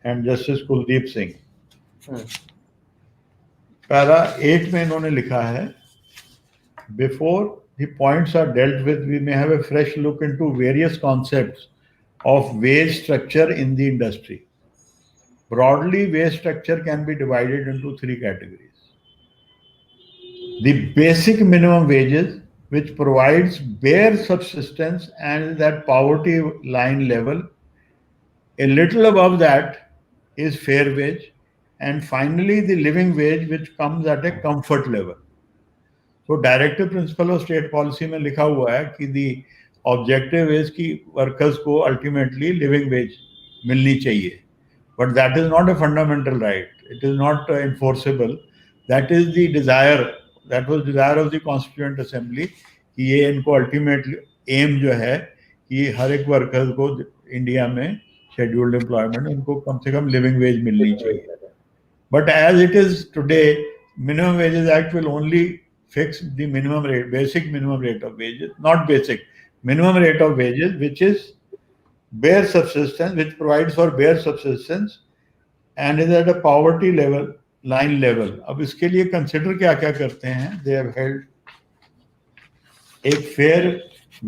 and Justice Kuldeep Singh. Para 8 में इन्होंने लिखा है, before the points are dealt with we may have a fresh look into various concepts of wage structure in the industry. Broadly wage structure can be divided into 3 categories. The basic minimum wages which provides bare subsistence and that poverty line level. A little above that is fair wage. And finally, the living wage, which comes at a comfort level. So, directive principle of state policy में लिखा हुआ है कि the objective is कि workers को ultimately living wage मिलनी चाहिए. But that is not a fundamental right. It is not enforceable. That is the desire. That was desire of the Constituent Assembly कि ये इनको ultimately aim जो है कि हर एक workers को इंडिया में scheduled employment इनको कम से कम living wage मिलनी चाहिए. But as it is today, Minimum Wages Act will only fix the minimum rate, basic minimum rate of wages, not basic, minimum rate of wages, which is bare subsistence, which provides for bare subsistence and is at a poverty level, line level. अब इसके लिए consider क्या-क्या करते हैं? They have held एक fair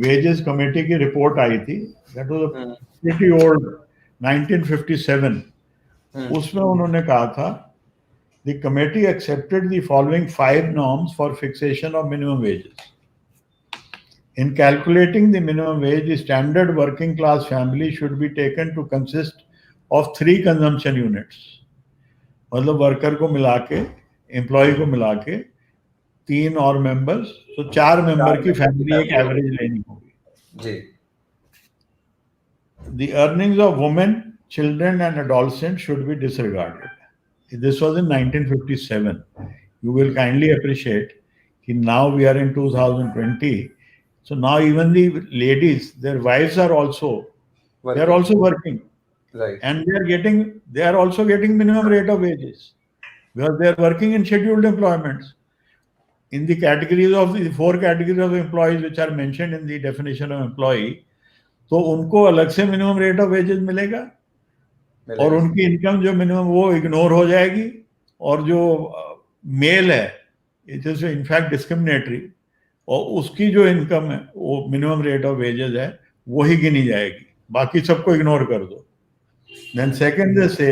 wages committee की report आई थी. That was a pretty old, 1957. उसमें उन्होंने कहा था, the committee accepted the following 5 norms for fixation of minimum wages. In calculating the minimum wage, the standard working class family should be taken to consist of 3 consumption units. मतलब worker को मिला के, employ को मिला के 3 और members, तो 4 member की फैमिली एक एवरेज लेनी होगी. जी. The earnings of women, children and adolescents should be disregarded. This was in 1957. You will kindly appreciate that now we are in 2020. So now even the ladies, their wives are also, they are also working. Right. and they are also getting minimum rate of wages because they are working in scheduled employments. In the categories of the 4 categories of employees which are mentioned in the definition of employee, तो उनको अलग से minimum rate of wages मिलेगा और उनकी income जो minimum वो ignore हो जाएगी, और जो मेल है इट इज इनफैक्ट डिस्क्रिमिनेटरी, और उसकी जो इनकम है वो मिनिमम रेट ऑफ वेजेस है वो ही गिनी जाएगी, बाकी सबको इग्नोर कर दो. देन सेकंड दे से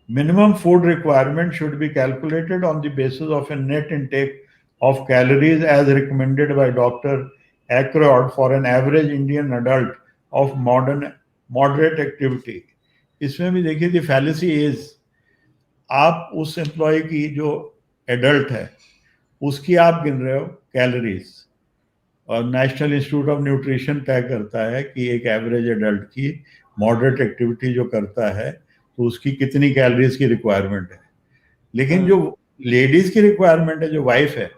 minimum food requirement should be calculated on the basis of a net intake of calories as recommended by Dr. Ackroyd for an average Indian adult of moderate activity. इसमें भी देखिए the fallacy is आप उस employ की जो adult है उसकी आप गिन रहे हो कैलोरीज, और नेशनल इंस्टीट्यूट ऑफ न्यूट्रिशन तय करता है कि एक एवरेज एडल्ट की मॉडरेट एक्टिविटी जो करता है तो उसकी कितनी कैलोरीज की रिक्वायरमेंट है. लेकिन जो लेडीज की रिक्वायरमेंट है, जो वाइफ है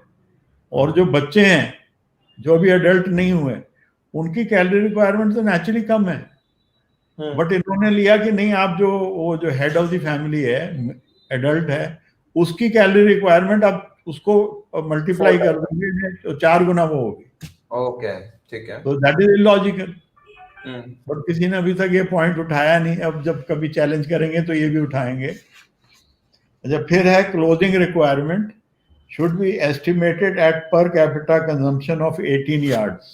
और जो बच्चे हैं जो अभी अडल्ट नहीं हुए, उनकी कैलोरी रिक्वायरमेंट तो नेचुरली कम है. बट इन्होंने लिया कि नहीं, आप वो जो हेड ऑफ द फैमिली है, एडल्ट है, उसकी कैलोरी रिक्वायरमेंट आप उसको मल्टीप्लाई कर देंगे तो 4 गुना वो होगी. ओके, ठीक है. तो दैट इज इलॉजिकल. बट किसी ने अभी तक ये पॉइंट उठाया नहीं. अब जब कभी चैलेंज करेंगे तो ये भी उठाएंगे. जब फिर है clothing requirement should be estimated at per capita consumption of 18 yards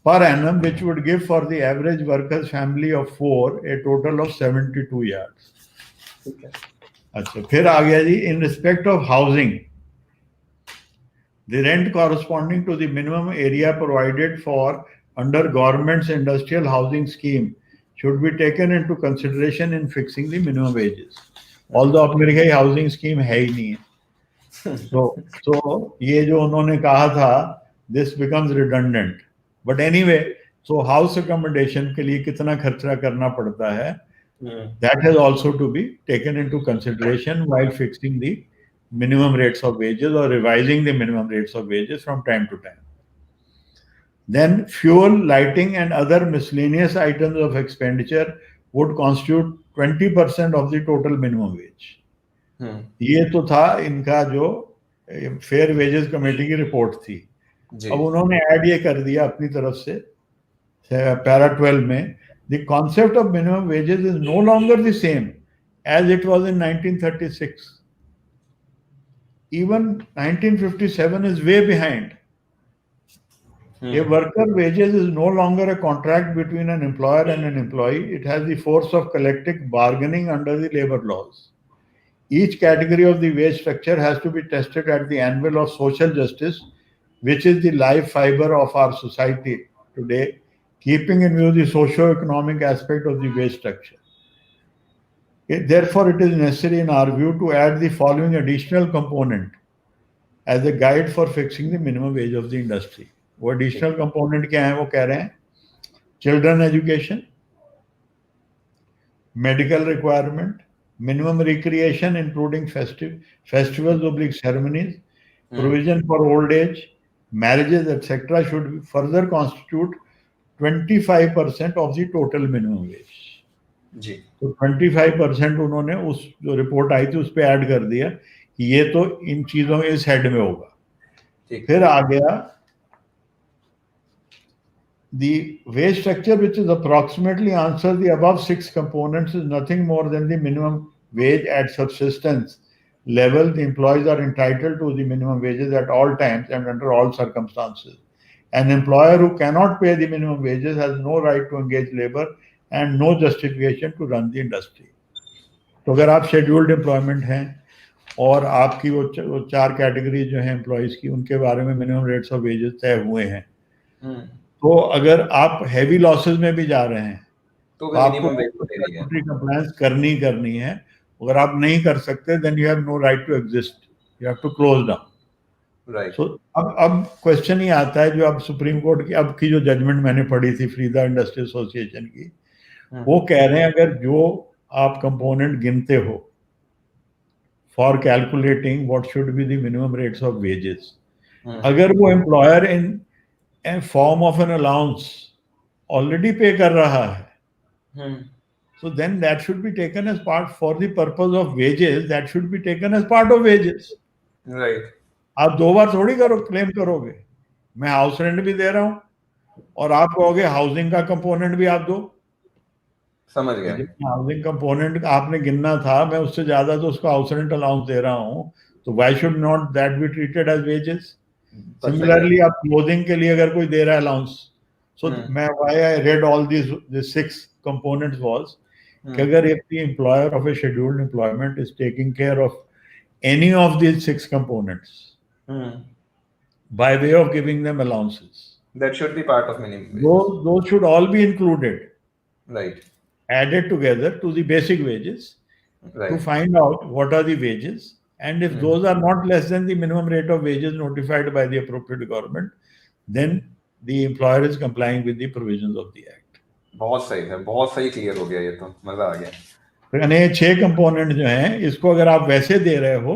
per annum, which would give for the average workers family of 4 a total of 72 yards. ठीक है. अच्छा, फिर आ गया जी in respect of housing, the rent corresponding to the minimum area provided for under government's industrial housing scheme should be taken into consideration in fixing the minimum wages. Although अब मेरे ख्याल हाउसिंग स्कीम है ही नहीं है, तो ये जो उन्होंने कहा था this becomes redundant. But anyway, so house accommodation के लिए कितना खर्चा करना पड़ता है, that has also to be taken into consideration while fixing the minimum rates of wages or revising the minimum rates of wages from time to time. Then fuel, lighting and other miscellaneous items of expenditure would constitute 20% of the total minimum wage. ये तो था इनका जो fair wages committee की report थी. अब उन्होंने add ये कर दिया अपनी तरफ से पैरा 12 में, the concept of minimum wages is no longer the same as it was in 1936. Even 1957 is way behind. A worker wages is no longer a contract between an employer and an employee. It has the force of collective bargaining under the labor laws. Each category of the wage structure has to be tested at the anvil of social justice, which is the life fiber of our society today, keeping in view the socio-economic aspect of the wage structure. Therefore, it is necessary in our view to add the following additional component as a guide for fixing the minimum wage of the industry. वो additional component क्या है, वो कह रहे हैं children education, medical requirement, minimum recreation including festivals oblique ceremonies, provision for old age, marriages, etc. should further constitute 25% of the total minimum wage. जी. तो 25% उन्होंने उस जो रिपोर्ट आई थी उस पे ऐड कर दिया कि ये तो इन चीजों में इस हेड में होगा. फिर आ गया the wage structure which is approximately answers the above 6 components is nothing more than the minimum wage at subsistence level. The employees are entitled to the minimum wages at all times and under all circumstances. An employer who cannot pay the minimum wages has no right to engage labor and no justification to run the industry. तो अगर आप scheduled employment हैं और आपकी वो 4 category जो है employees की, उनके बारे में मिनिमम रेट्स ऑफ वेजेस तय हुए हैं, तो अगर आप हैवी लॉसेस में भी जा रहे हैं तो आपको कंप्लायंस करनी है. अगर आप नहीं कर सकते then you have no right to exist, you have to close down. Right. So अब क्वेश्चन ही आता है, जो अब सुप्रीम कोर्ट की अब की जो जजमेंट मैंने पढ़ी थी फ्रीदा इंडस्ट्री एसोसिएशन की, वो कह रहे हैं अगर जो आप कंपोनेंट गिनते हो for calculating what should be the minimum rates of wages, अगर वो employer in form of an allowance already pay कर रहा है So then that should be taken as part for the purpose of wages. That should be taken as part of wages. Right. आप दो बार थोड़ी claim करोगे, मैं house rent भी दे रहा हूं और आप कहोगे हाउसिंग का कंपोनेंट भी आप दो। समझ गया। हाउसिंग कंपोनेंट आपने गिनना था, मैं उससे ज्यादा तो उसको हाउस रेंट अलाउंस दे रहा हूं, तो why should not that be treated as wages? Similarly आप क्लोथिंग के लिए अगर कोई दे रहा है अलाउंस, सो मैं why I read all this 6 components was कि अगर if the employer of a scheduled employment is taking care of any of these 6 components by way of giving them allowances, that should be part of minimum wage. Those should all be included, right, added together to the basic wages, right, to find out what are the wages, and if those are not less than the minimum rate of wages notified by the appropriate government, then the employer is complying with the provisions of the act. बहुत सही है, बहुत सही clear हो गया, ये तो मजा आ गया। तो यानी 6 कंपोनेंट जो हैं, इसको अगर आप वैसे दे रहे हो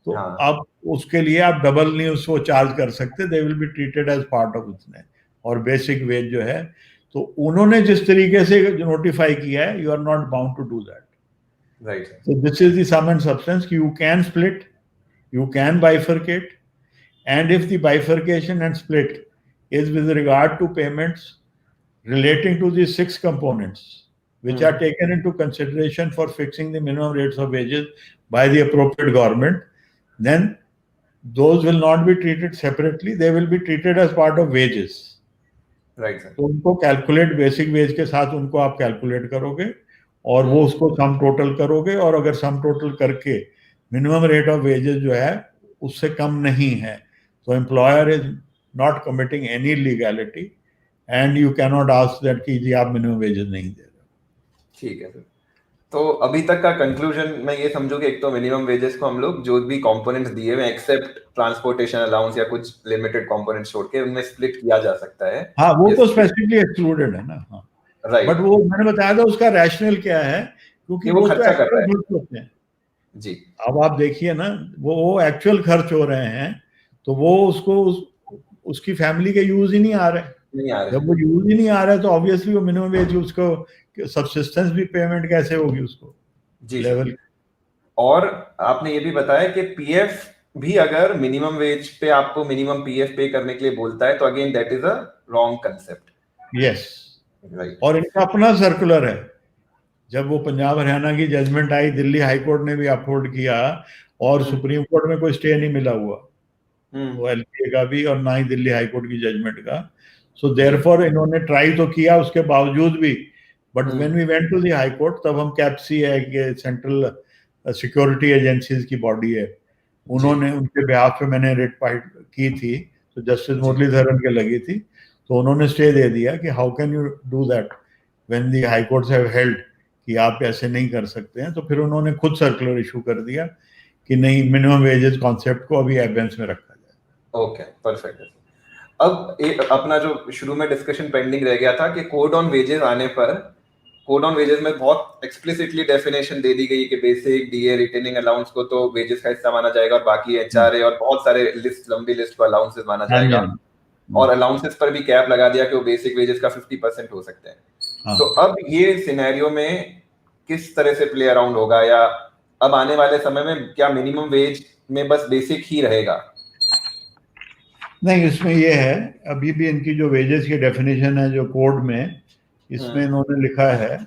तो हाँ। आप उसके लिए आप डबल नहीं उसको चार्ज कर सकते, they will be treated as part of उसने। और बेसिक वेज जो है, तो उन्होंने जिस तरीके से नोटिफाई किया है, you are not bound to do that. Right. So this is the sum and substance. You can split, you can bifurcate, and if the bifurcation and split is with regard to payments relating to the 6 components which are taken into consideration for fixing the minimum rates of wages by the appropriate government, then those will not be treated separately, they will be treated as part of wages. Right, sir. तो उनको calculate, basic veg के साथ उनको आप calculate करोगे और वो उसको सम टोटल करोगे, और अगर सम टोटल करके मिनिमम रेट ऑफ वेजेस जो है उससे कम नहीं है, तो employer is not committing any legality and you can not ask that कि जी आप मिनिमम वेजेस नहीं दे रहे। ठीक है सर। तो अभी तक का कंक्लूजन मैं ये समझू कि एक तो मिनिमम वेजेस को हम लोग जो भी कंपोनेंट्स दिए हुए एक्सेप्ट ट्रांसपोर्टेशन अलाउंस या कुछ लिमिटेड कंपोनेंट्स छोड़ के उनमें स्प्लिट किया जा सकता है। हाँ, वो तो स्पेसिफिकली एक्सक्लूडेड है ना। हाँ, राइट। बट वो मैंने बताया था उसका रैशनल क्या है, क्योंकि वो खर्चा कर रहा है होते हैं जी। अब आप देखिए ना, वो एक्चुअल खर्च हो रहे हैं, तो वो उसको उसकी फैमिली के यूज ही नहीं आ रहे। जब वो यूज ही नहीं आ रहा है तो ऑब्वियसली वो मिनिमम वेज उसको सब्सिस्टेंस भी पेमेंट कैसे होगी उसको जी लेवल। और आपने ये भी बताया कि पीएफ भी अगर मिनिमम वेज पे आपको मिनिमम पीएफ पे करने के लिए बोलता है तो again that is a wrong concept. Yes, right. और इनका अपना सर्कुलर है, जब वो पंजाब हरियाणा की जजमेंट आई, दिल्ली हाई कोर्ट ने भी अपहोल्ड किया और सुप्रीम कोर्ट में कोई स्टे नहीं मिला हुआ, वो एलपीए का भी और ना ही दिल्ली हाई कोर्ट की जजमेंट का। सो देयरफॉर इन्होंने ट्राई तो किया उसके बावजूद भी, but when we went to the high court, तब हम कैप्सी है कि सेंट्रल सिक्योरिटी एजेंसीज की बॉडी है, उन्होंने उनके बिहाफ पे मैंने रिट फाइल की थी, तो जस्टिस मुरलीधरन के लगी थी, तो उन्होंने स्टे दे दिया कि how can you do that when the high courts have held कि आप ऐसे नहीं कर सकते हैं। तो फिर उन्होंने खुद सर्कुलर इशू कर दिया कि नहीं, मिनिमम वेजेस कॉन्सेप्ट को अभी एविडेंस में रखा जाए। Okay, perfect. अब अपना जो शुरू में डिस्कशन पेंडिंग रह गया था कि कोड ऑन वेजेस आने पर, कोड ऑन वेजेस में बहुत एक्सप्लिसिटली डेफिनेशन दे दी गई कि बेसिक, डीए, रिटेनिंग अलाउंस को तो वेजेस का हिस्सा माना जाएगा और बाकी एचआरए और बहुत सारे लंबी लिस्ट को अलाउंसेस माना जाएगा, और अलाउंसेस पर भी कैप लगा दिया कि वो बेसिक वेजेस का 50% हो सकते हैं। तो अब ये सिनेरियो में किस तरह से प्ले अराउंड होगा, या अब आने वाले समय में क्या मिनिमम वेज में बस बेसिक ही रहेगा? नहीं, इसमें ये है, अभी भी इनकी जो वेजेस की डेफिनेशन है जो कोड में, इसमें इन्होंने लिखा है,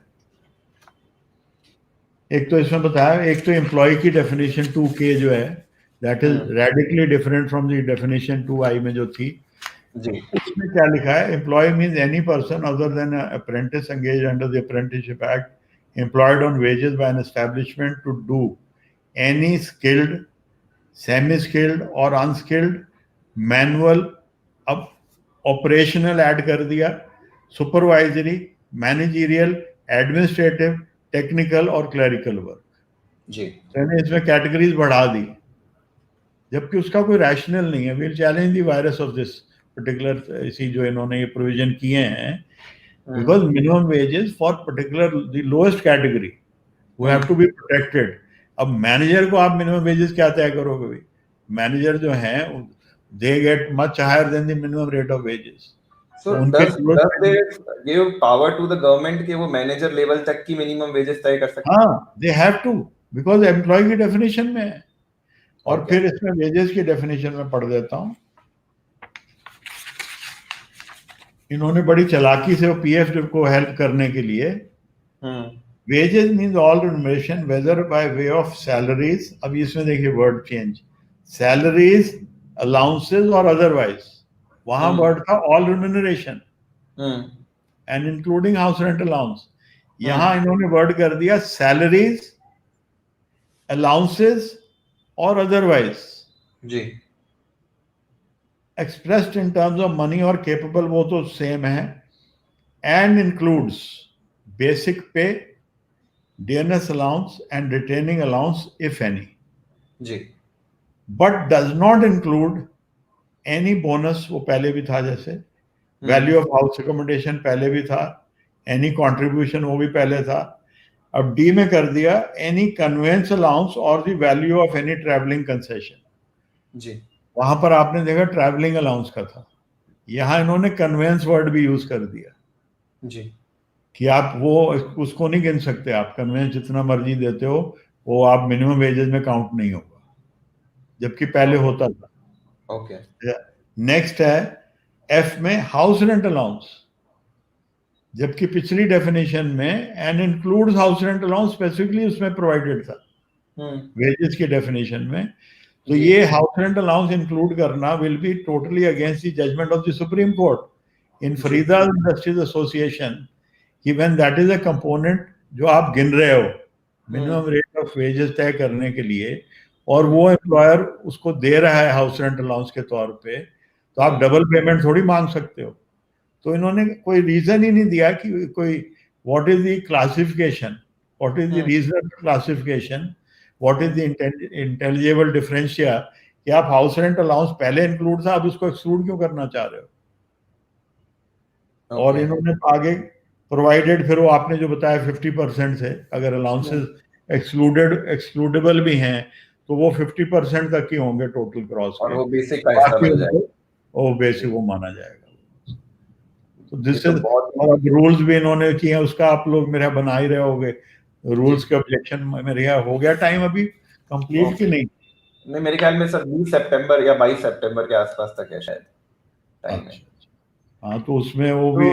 एक तो इसमें बताया, एक तो एम्प्लॉय की डेफिनेशन 2K जो है, that is radically different from the definition 2I में जो थी जी। उसमें क्या लिखा है, employee means any person other than apprentice engaged under the apprenticeship act, employed on wages by an establishment to do any skilled, semi-skilled or unskilled, manual, अब operational add कर दिया, supervisory, managerial, administrative, technical और clerical work जी। मैंने इसमें categories बढ़ा दी, जबकि उसका कोई रैशनल नहीं है। Will challenge the virus of this particular, इसी जो इन्होंने ये प्रोविजन किए हैं, because minimum wages for particular the lowest category who have to be protected। अब मैनेजर को आप मिनिमम वेजेस क्या तय करोगे भाई? मैनेजर जो हैं they get much higher than the minimum rate of wages। So उनके does they give power to the government कि वो मैनेजर लेवल तक की मिनिमम वेजेस तय कर सकते हैं? हाँ, they have to, because employee की डेफिनेशन में है। और Okay. फिर इसमें वेजेस की डेफिनेशन में पढ़ देता हूं। इन्होंने बड़ी चालाकी से वो पीएफ को हेल्प करने के लिए wages means all remuneration whether by way of salaries, अब इसमें देखिए वर्ड चेंज, सैलरीज, अलाउंसेस और अदरवाइज, वहां वर्ड था all remuneration and including house rent allowance, यहां इन्होंने वर्ड कर दिया सैलरीज, अलाउंसेस और अदरवाइज जी। Expressed in terms of money और केपेबल, वो तो सेम है, and includes basic pay, dearness allowance and retaining allowance if any, जी। But does not include any bonus, वो पहले भी था, जैसे वैल्यू ऑफ हाउस अकोमोडेशन पहले भी था, एनी कॉन्ट्रीब्यूशन वो भी पहले था। अब डी में कर दिया एनी कन्वेंस अलाउंस और the value of any travelling concession, जी। वहां पर आपने देखा ट्रैवलिंग अलाउंस का था, यहां इन्होंने कन्वेंस वर्ड भी यूज कर दिया जी। कि आप वो उसको नहीं गिन सकते, आप कन्वेंस जितना मर्जी देते हो वो आप मिनिमम वेजेस में काउंट नहीं होगा, जबकि पहले होता था। ओके। नेक्स्ट है एफ में हाउस रेंट अलाउंस, जबकि पिछली डेफिनेशन में and includes house rent allowance specifically उसमें प्रोवाइडेड था वेजेस की डेफिनेशन में। तो ये हाउस रेंट अलाउंस इंक्लूड करना will be totally against the judgment of the supreme court in Farida industries association कि when that is a component जो आप गिन रहे हो मिनिमम रेट ऑफ वेजेस तय करने के लिए, और वो एम्प्लॉयर उसको दे रहा है हाउस रेंट अलाउंस के तौर पे, तो आप डबल पेमेंट थोड़ी मांग सकते हो। तो इन्होंने कोई रीजन ही नहीं दिया कि कोई what is the classification, what is the regional classification, what is the intelligible differentia कि आप हाउस रेंट अलाउंस पहले इंक्लूड था, अब उसको एक्सक्लूड क्यों करना चाह रहे हो। और इन्होंने आगे प्रोवाइडेड, फिर वो आपने जो बताया 50% से अगर अलाउंसेस एक्सक्लूडेबल भी हैं तो वो 50% तक ही होंगे टोटल क्रॉस के, और वो बेसिक का हिस्सा बन जाएगा, वो बेसिक वो माना जाएगा। तो दिस ये इज, तो बहुत और रूल्स भी इन्होंने किए हैं, उसका आप लोग मेरा बना ही रहे होगे, रूल्स के ऑब्जेक्शन में रहा हो गया टाइम अभी कंप्लीट कि नहीं? नहीं, मेरे ख्याल में सर 20 सितंबर या 22 सितंबर के आसपास तक है शायद टाइम है। हाँ, तो उसमें वो भी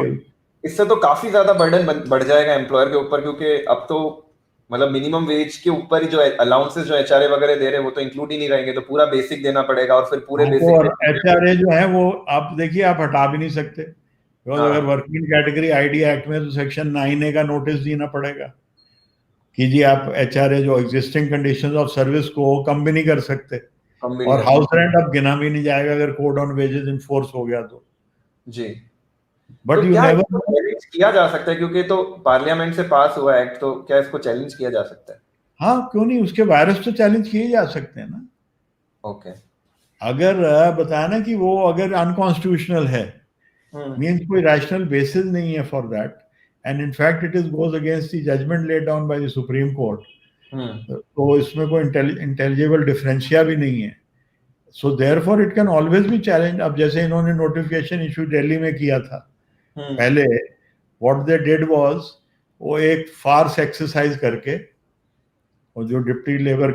इससे तो काफी ज्यादा बर्डन बढ़ जाएगा एम्प्लॉयर के ऊपर, क्योंकि अब तो मतलब मिनिमम वेज के ऊपर ही जो अलाउंसेस जो एचआरए वगैरह दे रहे हैं वो तो इंक्लूड ही नहीं रहेंगे, तो पूरा बेसिक देना पड़ेगा, और फिर पूरे बेसिक एचआरए जो है वो आप देखिए आप हटा भी नहीं सकते, बिकॉज अगर वर्किंग कैटेगरी आईडी एक्ट में तो सेक्शन 9A का नोटिस देना पड़ेगा कि जी आप एचआरए जो एग्जिस्टिंग कंडीशंस ऑफ सर्विस को कम भी नहीं कर सकते, और हाउस रेंट अब गिना भी नहीं जाएगा अगर कोड ऑन वेजेस इन्फोर्स हो गया तो। जी। बट तो यू क्या नेवर चैलेंज किया जा सकता है, क्योंकि तो पार्लियामेंट से पास हुआ एक्ट, तो क्या इसको चैलेंज किया जा सकता है? हाँ, क्यों नहीं, उसके वायरस तो चैलेंज किए जा सकते हैं ना। ओके। अगर बताया ना कि वो अगर अनकॉन्स्टिट्यूशनल है, मीन्स कोई रैशनल बेसिस नहीं है for that, and in fact it is goes against the judgment laid down by the supreme court, तो इसमें कोई इंटेलिजिबल डिफरेंशिया भी नहीं है, so therefore it can always be challenge. अब जैसे इन्होंने नोटिफिकेशन इशू दिल्ली में किया था पहले, व्हाट दे डिड वाज वो एक फार्स एक्सरसाइज करके, और जो deputy labour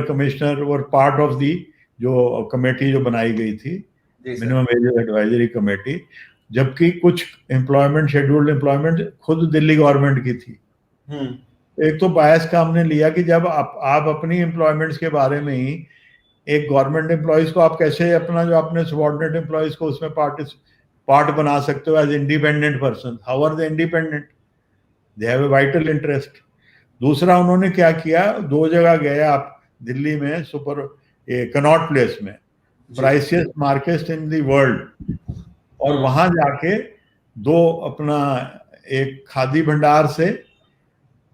commissioner were part of the जो कमेटी जो बनाई गई थी मिनिमम वेजेस एडवाइजरी कमेटी, जबकि कुछ एम्प्लॉयमेंट शेड्यूल्ड एम्प्लॉयमेंट खुद दिल्ली गवर्नमेंट की थी। एक तो बायस का हमने लिया कि जब आप अपनी एम्प्लॉयमेंट्स के बारे में ही एक गवर्नमेंट एम्प्लॉयज को आप कैसे अपना जो अपने सबऑर्डिनेट एम्प्लॉयज को उसमें पार्ट बना सकते हो as independent person, how are they independent, they have a vital interest. दूसरा उन्होंने क्या किया, 2 जगह गए आप दिल्ली में, कनॉट प्लेस में, प्राइसियस्ट मार्केट इन द वर्ल्ड, और वहां जाके 2 अपना एक खादी भंडार से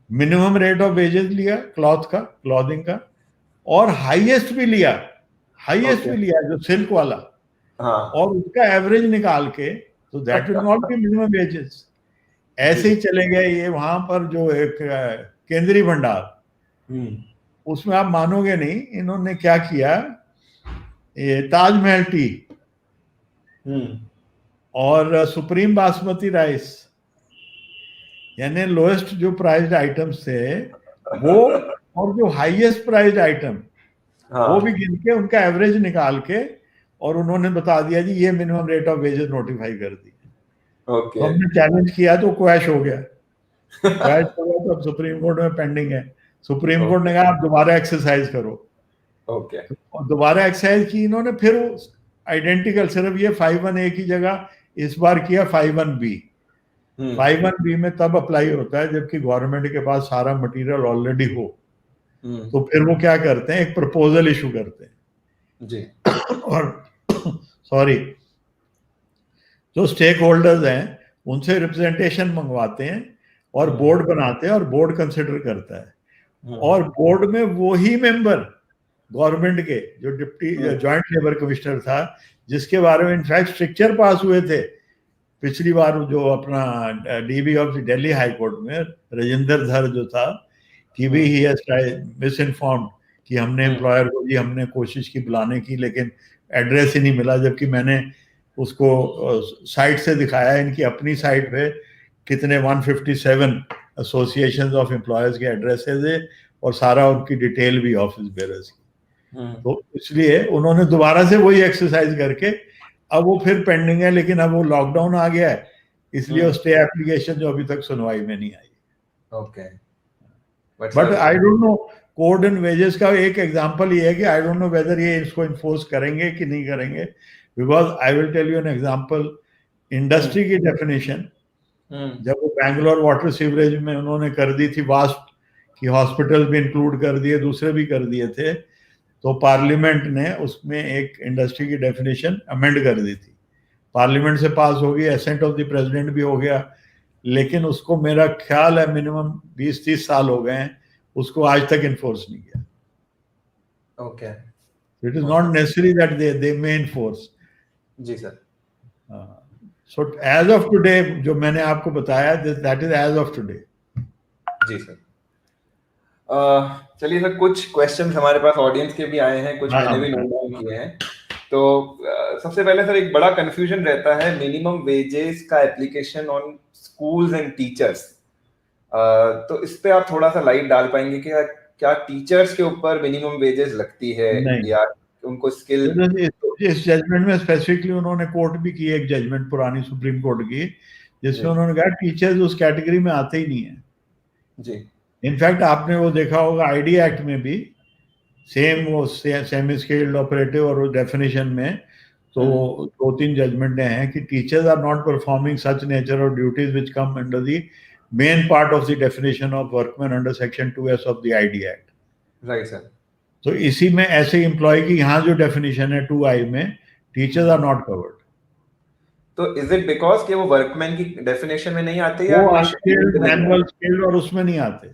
मिनिमम रेट ऑफ वेजेस लिया क्लॉथिंग का, और हाईएस्ट भी लिया जो सिल्क वाला, और उसका एवरेज निकाल के, तो that will not B minimum wages. ऐसे ही चले गए ये वहां पर जो एक केंद्रीय भंडार, उसमें आप मानोगे नहीं इन्होंने क्या किया, ये ताजमहल टी और सुप्रीम बासमती राइस, यानी लोएस्ट जो प्राइस्ड आइटम्स थे वो, और जो हाईएस्ट प्राइस्ड आइटम वो भी गिन के उनका एवरेज निकाल के और उन्होंने बता दिया जी ये minimum rate of wages notify कर दी। ओके। तो हमने चैलेंज किया तो क्वैश हो गया, क्वैश हो गया तो अब सुप्रीम कोर्ट में पेंडिंग है। सुप्रीम कोर्ट ने कहा आप दोबारा एक्सरसाइज करो। ओके। और दोबारा एक्सरसाइज की इन्होंने, फिर आइडेंटिकल, सिर्फ ये 5(1)A की जगह इस बार किया 5(1)B। 5(1)B में तब अप्लाई होता है जबकि गवर्नमेंट के पास सारा मटेरियल ऑलरेडी हो। तो फिर वो क्या करते हैं, एक प्रपोजल इशू करते हैं जी। और सॉरी, जो स्टेक होल्डर्स हैं उनसे रिप्रेजेंटेशन मंगवाते हैं और बोर्ड बनाते हैं और बोर्ड कंसिडर करता है। और बोर्ड में वही मेंबर गवर्नमेंट के जो डिप्टी जॉइंट लेबर कमिश्नर था, जिसके बारे में इनफैक्ट स्ट्रिक्चर पास हुए थे पिछली बार, जो अपना dB of Delhi high court में राजेंद्र धर जो था, कि भी ही मिस इन्फॉर्म्ड कि हमने एम्प्लॉयर को, जी हमने कोशिश की बुलाने की लेकिन एड्रेस ही नहीं मिला, जबकि मैंने उसको साइट से दिखाया, इनकी अपनी साइट पे कितने 157 एसोसिएशंस ऑफ एम्प्लॉयर्स के एड्रेसेस है और सारा उनकी डिटेल भी ऑफिस बेयरर्स की। तो इसलिए उन्होंने दोबारा से वही एक्सरसाइज करके, अब वो फिर पेंडिंग है, लेकिन अब वो लॉकडाउन आ गया है इसलिए स्टे एप्लीकेशन जो अभी तक सुनवाई में नहीं आई। Okay. But I don't know, code and wages का एक एग्जांपल ये है कि आई डोंट नो वेदर ये इसको इन्फोर्स करेंगे कि नहीं करेंगे, because I will tell you an example. Industry की डेफिनेशन जब वो बैंगलोर वाटर सीवरेज में उन्होंने कर दी थी वास्ट, कि हॉस्पिटल भी इंक्लूड कर दिए, दूसरे भी कर दिए थे, तो पार्लियामेंट ने उसमें एक इंडस्ट्री की डेफिनेशन अमेंड कर दी थी। पार्लियामेंट से पास हो गई, एसेंट ऑफ द प्रेसिडेंट भी हो गया, लेकिन उसको मेरा ख्याल है मिनिमम 20-30 साल हो गए हैं, उसको आज तक इन्फोर्स नहीं किया। Okay. It is not necessary that they may enforce. जी sir. So as of today जो मैंने आपको बताया, that is as of today. जी सर। चलिए सर, कुछ क्वेश्चंस हमारे पास ऑडियंस के भी आए हैं, कुछ मैंने भी नोट डाउन किए हैं। तो सबसे पहले सर, एक बड़ा कंफ्यूजन रहता है मिनिमम वेजेस का application on schools and teachers. तो इस पे आप थोड़ा सा लाइट डाल पाएंगे कि क्या टीचर्स के ऊपर मिनिमम वेजेस लगती है या उनको स्किल? इस जजमेंट में स्पेसिफिकली उन्होंने कोर्ट भी की, एक जजमेंट पुरानी सुप्रीम कोर्ट की, जिसमें उन्होंने कहा टीचर्स उस कैटेगरी में आते ही नहीं है जी। इनफैक्ट आपने वो देखा होगा आईडी एक्ट में भी सेम, वो सेमी स्किल्ड ऑपरेटिव और डेफिनेशन में तो 2-3 जजमेंट हैं कि teachers are not performing such nature और duties which come under the main part of the definition of workman under section 2S of the ID act. Right sir. तो इसी में ऐसे एम्प्लॉय की यहाँ जो डेफिनेशन है 2I में, टीचर्स आर नॉट कवर्ड। तो इज इट बिकॉज कि वो वर्कमैन की डेफिनेशन में नहीं आते या वो अनस्किल्ड, मैनुअल स्किल्ड और उसमें नहीं आते?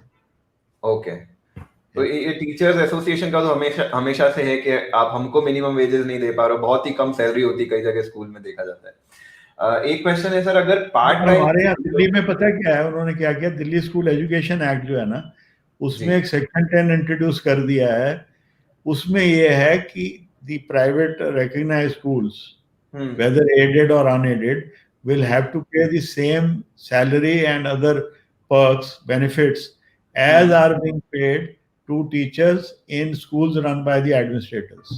ओके। तो ये टीचर्स एसोसिएशन का तो हमेशा से है कि आप हमको मिनिमम वेजेस नहीं दे पा रहे हो, बहुत ही कम सैलरी होती है कई जगह स्कूल में देखा जाता है। एक क्वेश्चन है सर, अगर पार्ट टाइम हमारे यहाँ दिल्ली में पता क्या है, उन्होंने क्या किया, दिल्ली स्कूल एजुकेशन एक्ट जो है ना, उसमें एक सेक्शन 10 इंट्रोड्यूस कर दिया है। उसमें ये है कि the private recognised schools whether aided or unaided will have to pay the same salary and other perks, benefits as are being paid to teachers in schools run by the administrators.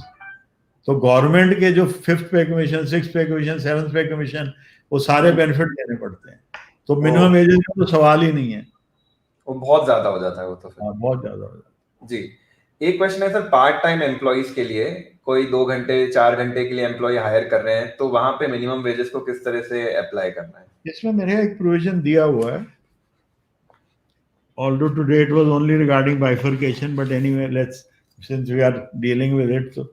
तो government के जो 5th पे commission, 6th पे commission, 7th पे commission, वो सारे benefit देने पड़ते हैं। तो मिनिमम वेजेस का तो सवाल ही नहीं है, वो बहुत ज्यादा हो जाता है वो तो फिर। बहुत ज्यादा हो जाता है। जी। एक क्वेश्चन है सर, पार्ट टाइम एम्प्लॉइज के लिए, कोई 2 घंटे 4 घंटे के लिए एम्प्लॉय हायर कर रहे हैं, तो वहां पे मिनिमम वेजेस को किस तरह से अप्लाई करना है? इसमें मेरे एक प्रोविजन दिया हुआ है, although today it was only regarding bifurcation, but anyway, let's, since we are dealing with it, so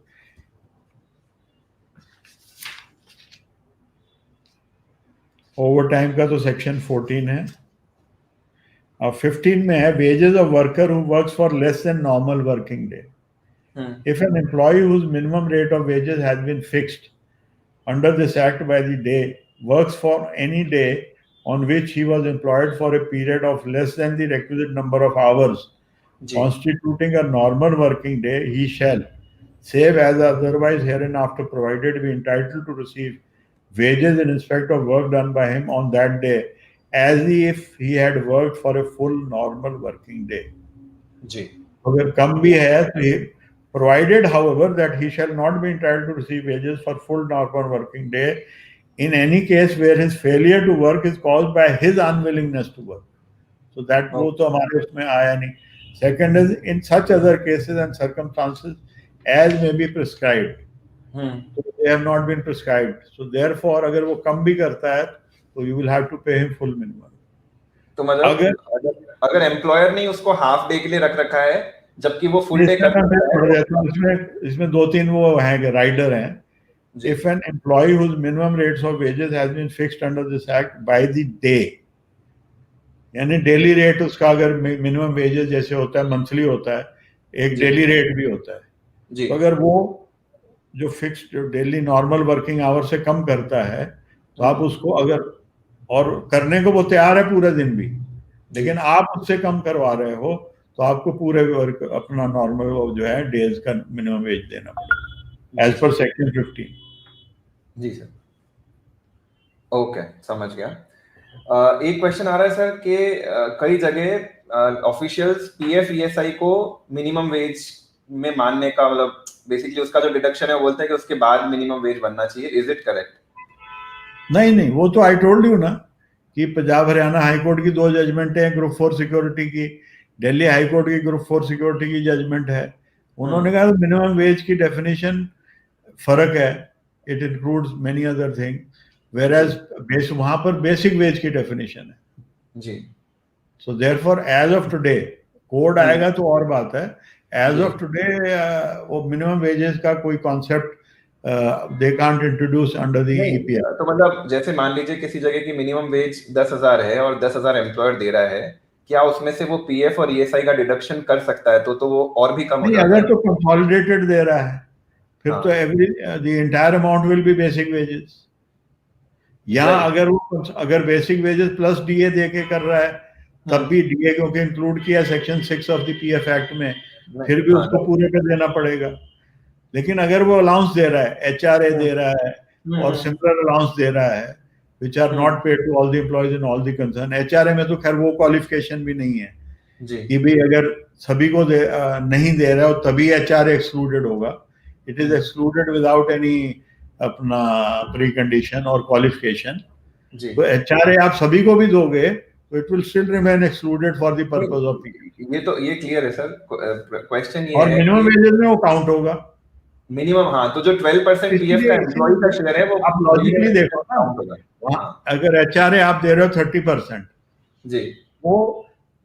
overtime का तो सेक्शन 14 है। अब 15 में है, wages of worker who works for less than normal working day. If an employee whose minimum rate of wages has been fixed under this act by the day works for any day on which he was employed for a period of less than the requisite number of hours constituting a normal working day, he shall, save as otherwise hereinafter provided, be entitled to receive wages in respect of work done by him on that day as if he had worked for a full normal working day. जी अगर कम भी है तो ये provided however that he shall not be entitled to receive wages for full normal working day in any case where his failure to work is caused by his unwillingness to work. So that वो तो हमारे उसमें आया नहीं. Second is in such other cases and circumstances as may be prescribed. So they have not been prescribed. So therefore अगर वो कम भी करता है तो you will have to pay him full minimum. तो मतलब अगर एम्प्लॉयर ने उसको हाफ डे के लिए रख रखा है जबकि वो फुल डे कर रहा है, इसमें दो तीन वो हैं राइडर हैं. If an employee whose minimum rates of wages has been fixed under this act by the day, यानी डेली रेट उसका अगर मिनिमम वेजेस जैसे होता है मंथली होता है, एक डेली रेट भी होता है. तो अगर वो जो फिक्स जो डेली नॉर्मल वर्किंग आवर से कम करता है तो आप उसको अगर और करने को वो तैयार है पूरा दिन भी, लेकिन आप उससे कम करवा रहे हो तो आपको पूरे वर्क अपना नॉर्मल जो है डेज का मिनिमम वेज देना पड़ेगा एज पर सेक्शन 15. जी सर, ओके समझ गया. एक क्वेश्चन आ रहा है सर कि कई जगह ऑफिशियल्स पीएफ ईएसआई को मिनिमम वेज में मानने का मतलब बेसिकली उसका जो डिडक्शन है वो बोलते हैं कि उसके बाद मिनिमम वेज बनना चाहिए. Is it correct? नहीं, वो तो आई टोल्ड यू ना कि पंजाब हरियाणा हाई कोर्ट की 2 जजमेंट हैं, ग्रुप 4 सिक्योरिटी की, दिल्ली हाई कोर्ट की ग्रुप 4 सिक्योरिटी की जजमेंट है. उन्होंने कहा मिनिमम वेज की डेफिनेशन फर्क है, it includes many other thing, whereas वहां पर बेसिक वेज की डेफिनेशन है जी. So therefore as of today code आएगा तो और बात है. एज ऑफ टुडे वो मिनिमम वेजेस का कोई concept they can't introduce under the EPI. तो मतलब जैसे मान लीजिए किसी जगह की मिनिमम वेज 10,000 है और 10,000 एम्प्लॉयर दे रहा है, क्या उसमें से वो पीएफ और ईएसआई का डिडक्शन कर सकता है? तो वो और भी कम हो जाता है. अगर तो कंसोलिडेटेड दे रहा है फिर तो every the entire amount will be basic wages. या अगर बेसिक वेजेस प्लस डीए दे के कर रहा है तब भी डीए क्योंकि इंक्लूड किया section 6 of the PF act में, फिर भी उसको पूरे का देना पड़ेगा. लेकिन अगर वो अलाउंस दे रहा है, एचआरए दे रहा है और सिमिलर अलाउंस दे रहा है which are not paid to all the employees in all the concern. HRA में तो खैर वो क्वालिफिकेशन भी नहीं है कि भी अगर सभी को नहीं दे रहा हो तभी एचआरए एक्सक्लूडेड होगा. It is excluded without any अपना प्री कंडीशन और क्वालिफिकेशन. तो एचआरए आप सभी को भी दोगे तो it will still remain excluded for the purpose of ये तो ये क्लियर है सर. क्वेश्चन ये और मिनिमम वेजेस में वो काउंट होगा मिनिमम. हाँ, तो जो 12% पीएफ का एम्प्लॉय का शेयर है वो आप लॉजिकली देखो ना, अगर एचआरए आप दे रहे हो 30% जी, वो